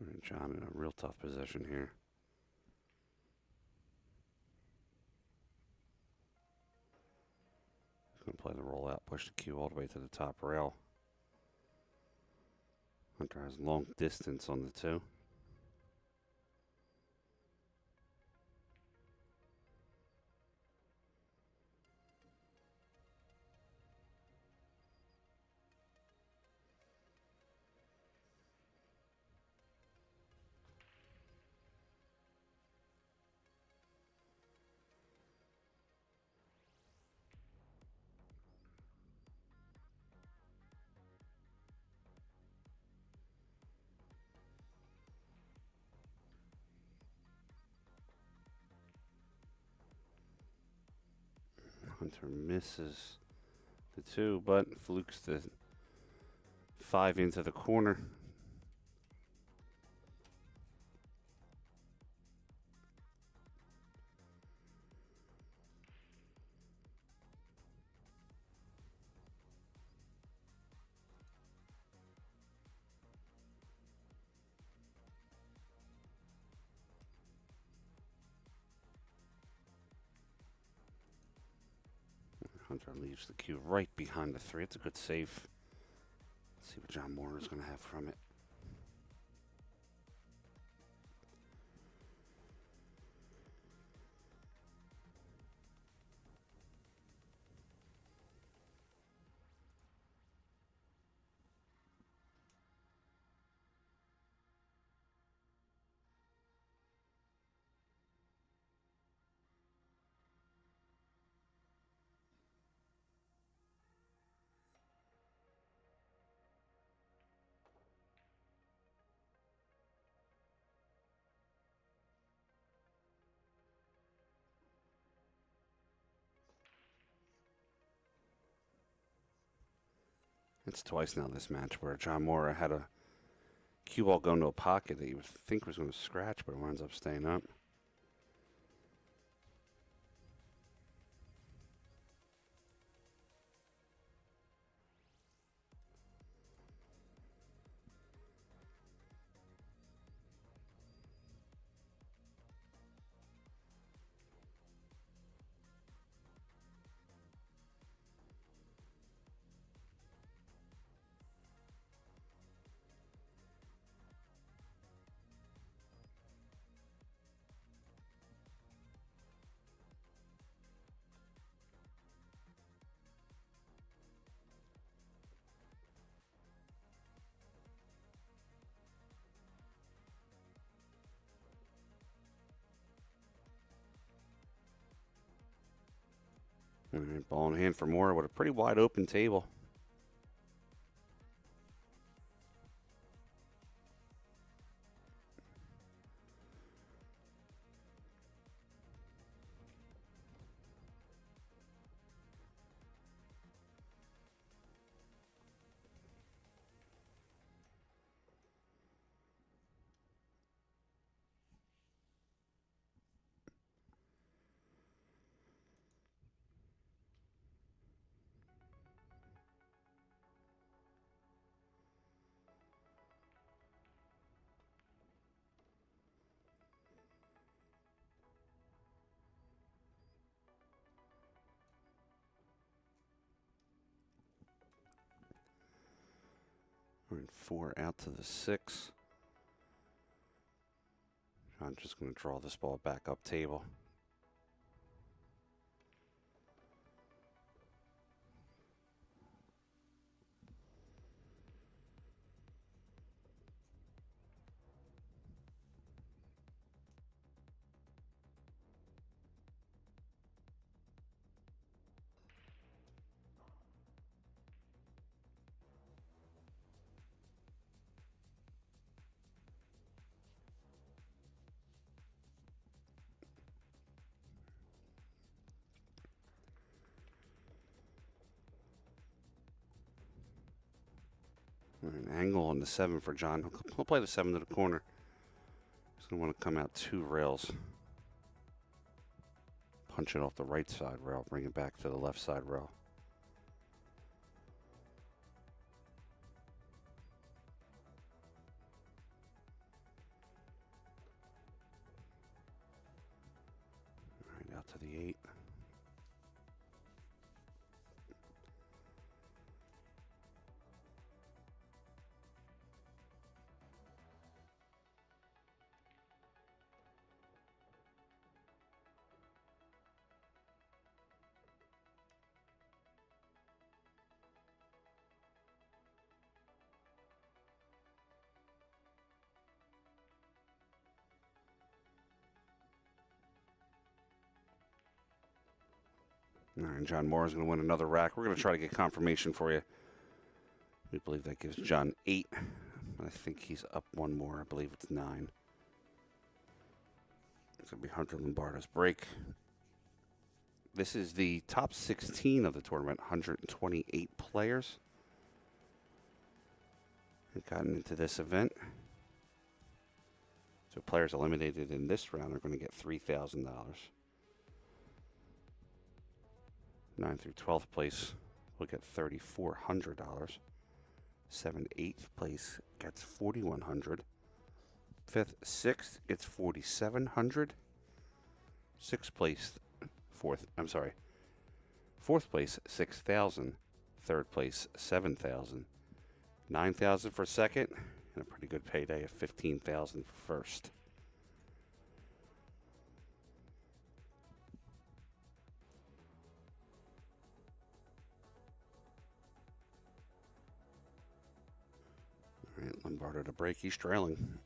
All right, John in a real tough position here. He's going to play the rollout, push the cue all the way to the top rail. Hunter has long distance on the 2. Hunter misses the 2, but flukes the 5 into the corner. Hunter leaves the cue right behind the 3. It's a good save. Let's see what John Morra is going to have from it. It's twice now this match where John Morra had a cue ball go into a pocket that you would think was going to scratch, but it winds up staying up. All right, ball in hand for Morra with a pretty wide open table. All right, 4 out to the 6. I'm just going to draw this ball back up table. An angle on the 7 for John. He'll play the 7 to the corner. He's going to want to come out 2 rails. Punch it off the right side rail. Bring it back to the left side rail. All right, out to the 8. All right, John Morra's going to win another rack. We're going to try to get confirmation for you. We believe that gives John 8. I think he's up 1 more. I believe it's 9. It's going to be Hunter Lombardo's break. This is the top 16 of the tournament, 128 players have gotten into this event. So players eliminated in this round are going to get $3,000. 9th through 12th place will get $3,400. 7th, 8th place gets $4,100. 5th, 6th gets $4,700. 6th place, 4th place, $6,000. 3rd place, $7,000. $9,000 for 2nd, and a pretty good payday of $15,000 for 1st. All right, Lombardo to break. He's trailing.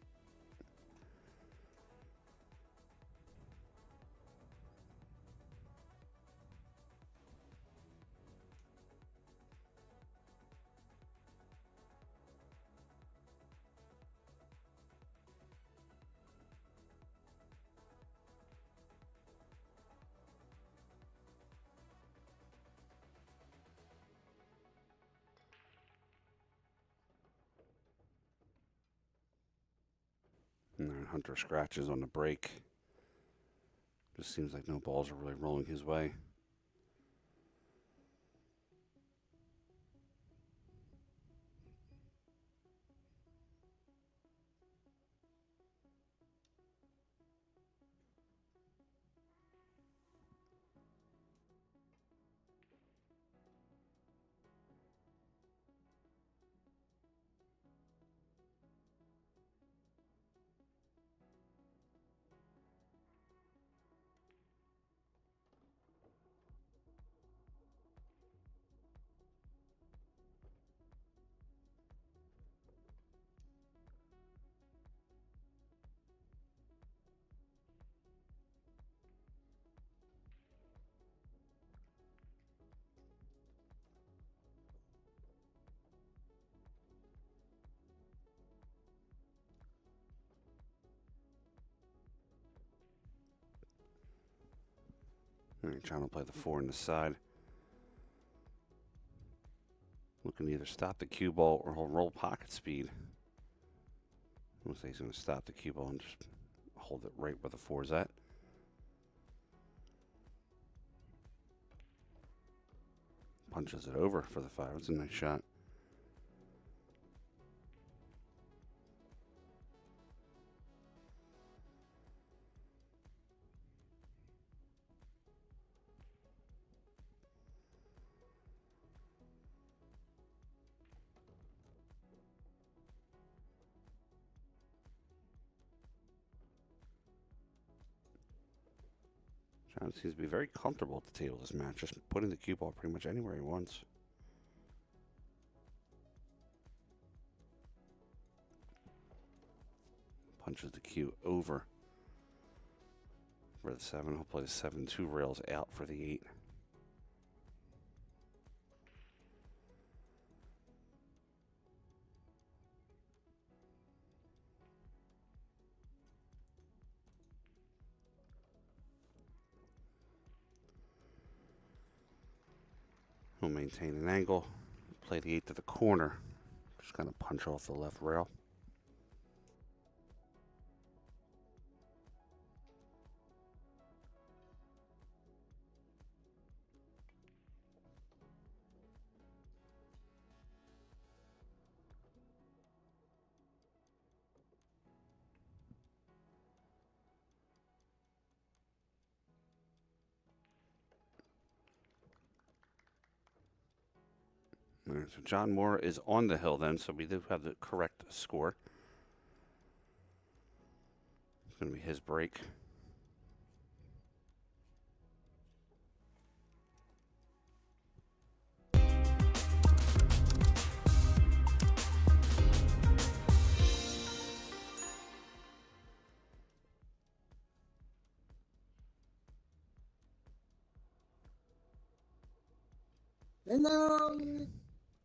And then Hunter scratches on the break. Just seems like no balls are really rolling his way. All right, trying to play the 4 on the side. Looking to either stop the cue ball or he'll roll pocket speed. Looks like he's going to stop the cue ball and just hold it right where the 4's at. Punches it over for the 5. It's a nice shot. John seems to be very comfortable at the table this match, just putting the cue ball pretty much anywhere he wants. Punches the cue over for the 7. He'll play the 7-2 rails out for the 8. He'll maintain an angle, play the 8 to the corner, just kind of punch off the left rail. All right, so John Morra is on the hill then, so we do have the correct score. It's going to be his break. Hello,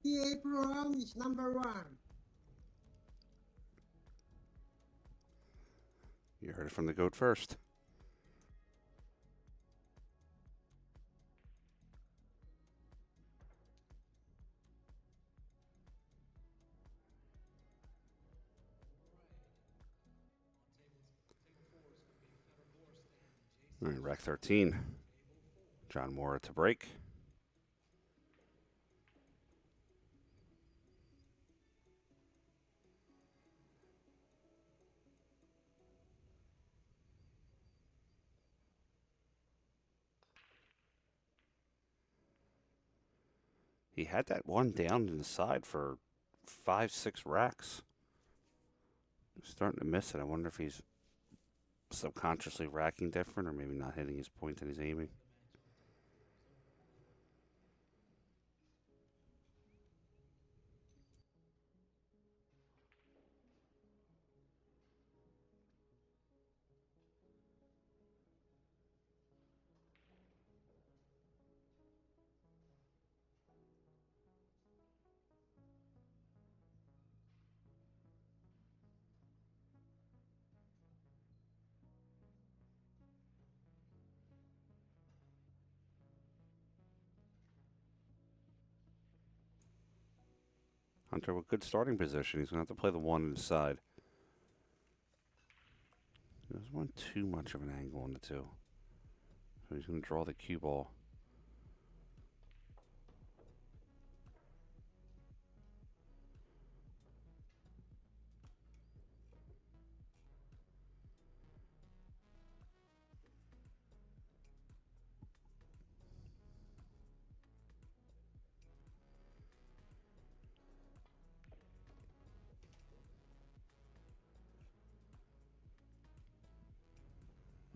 PA program is number 1. You heard it from the GOAT first. All right, rack 13. John Morra to break. He had that one down in the side for 5-6 racks. He's starting to miss it. I wonder if he's subconsciously racking different or maybe not hitting his point that he's aiming. Hunter with good starting position. He's going to have to play the 1 inside. Doesn't want too much of an angle on the two. So he's going to draw the cue ball.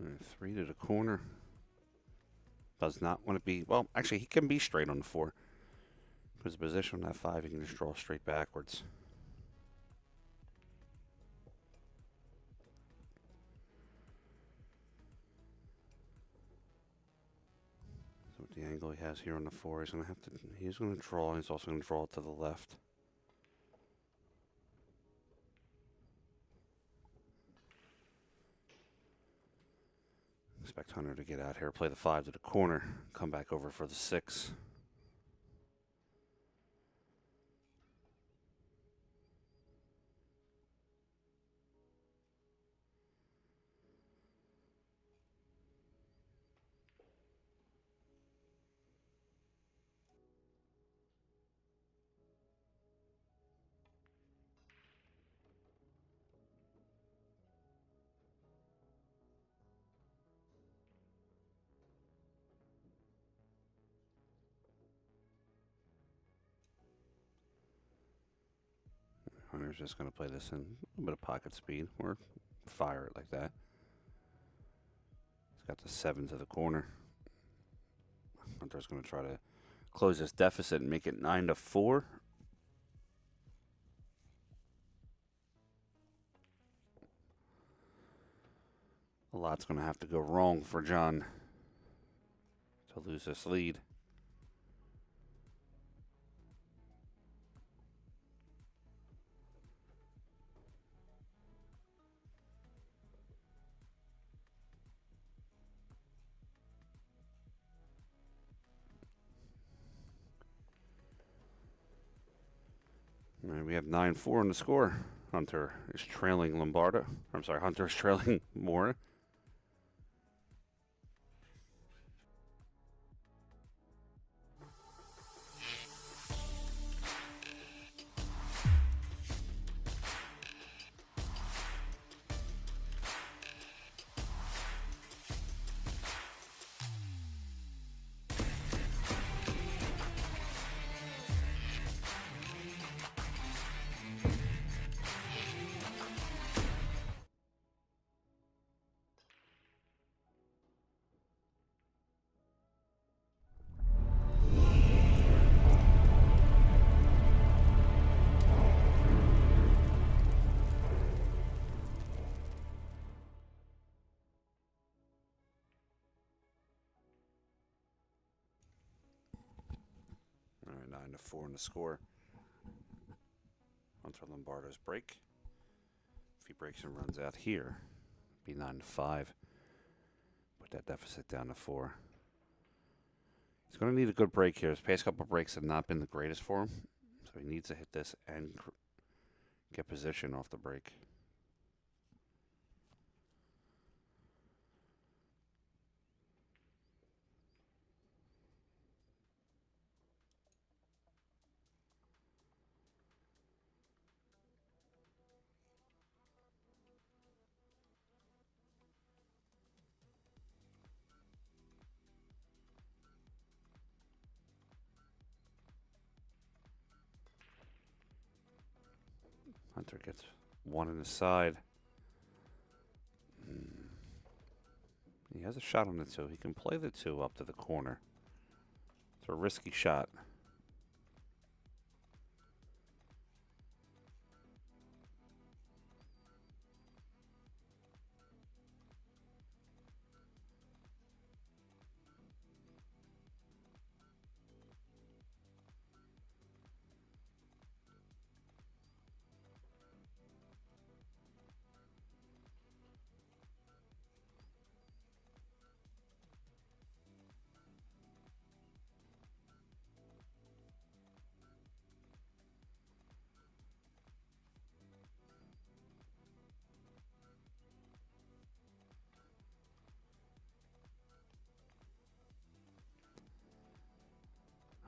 And 3 to the corner. Does not want to be, well, actually he can be straight on the 4. Because the position on that 5, he can just draw straight backwards. So with the angle he has here on the 4, he's going to draw, and he's also going to draw it to the left. Expect Hunter to get out here, play the 5 to the corner, come back over for the 6. Hunter's just going to play this in a little bit of pocket speed or fire it like that. He's got the 7 to the corner. Hunter's going to try to close this deficit and make it 9 to 4. A lot's going to have to go wrong for John to lose this lead. All right, we have 9-4 on the score. Hunter is trailing Lombardo. I'm sorry, Hunter is trailing Morra. All right, 9-4 in the score. Hunter Lombardo's break. If he breaks and runs out here, it'd be 9-5. Put that deficit down to 4. He's going to need a good break here. His past couple breaks have not been the greatest for him, so he needs to hit this and get position off the break. Hunter gets 1 in the side. He has a shot on the 2. He can play the 2 up to the corner. It's a risky shot.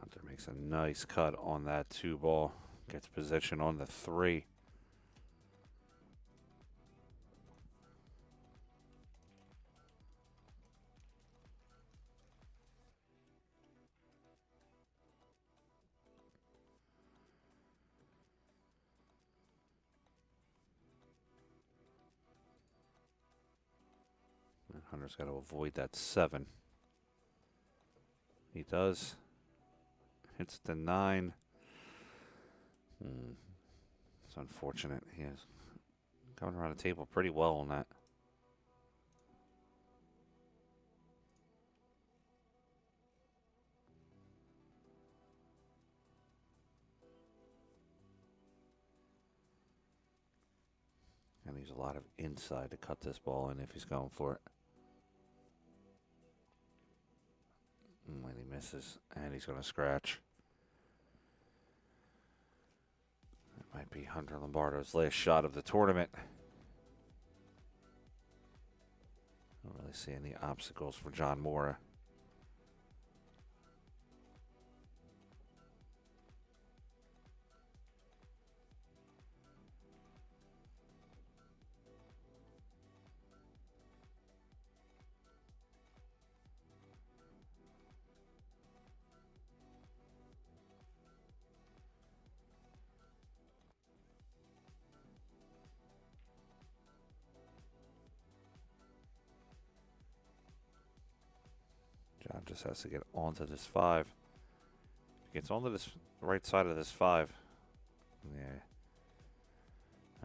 Hunter makes a nice cut on that 2 ball. Gets position on the 3. And Hunter's got to avoid that 7. He does. Hits the 9. It's unfortunate. He is coming around the table pretty well on that. And he's a lot of inside to cut this ball in if he's going for it. When he misses, and he's going to scratch. That might be Hunter Lombardo's last shot of the tournament. Don't really see any obstacles for John Morra. John just has to get onto this 5. If he gets onto this right side of this 5, yeah.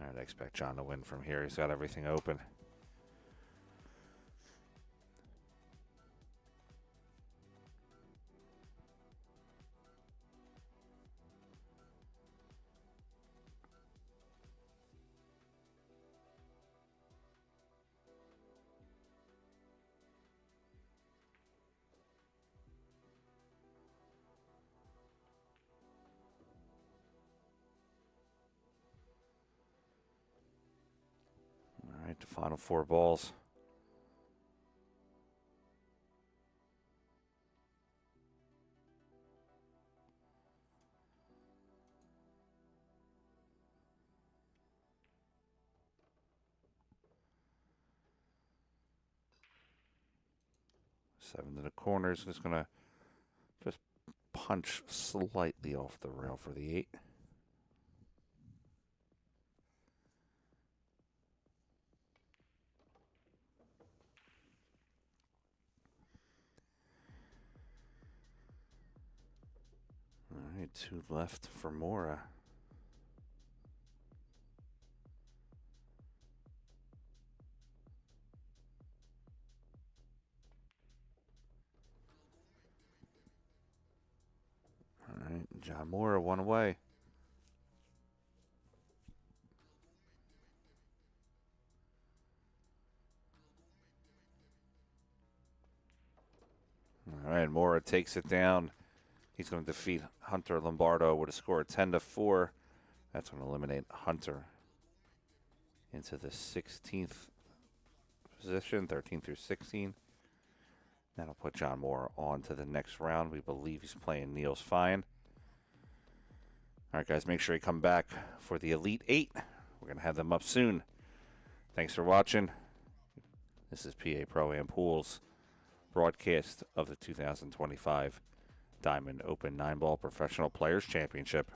All right, I expect John to win from here. He's got everything open. All right, the final 4 balls. Seven to the corners. Just going to just punch slightly off the rail for the 8. All right, 2 left for Morra. All right, John Morra 1 away. All right, Morra takes it down. He's going to defeat Hunter Lombardo with a score of 10-4. That's going to eliminate Hunter into the 16th position, 13 through 16. That'll put John Morra on to the next round. We believe he's playing Niels Fine. All right, guys, make sure you come back for the Elite 8. We're going to have them up soon. Thanks for watching. This is PA Pro-Am Pool's broadcast of the 2025 Diamond Open 9-Ball Professional Players Championship.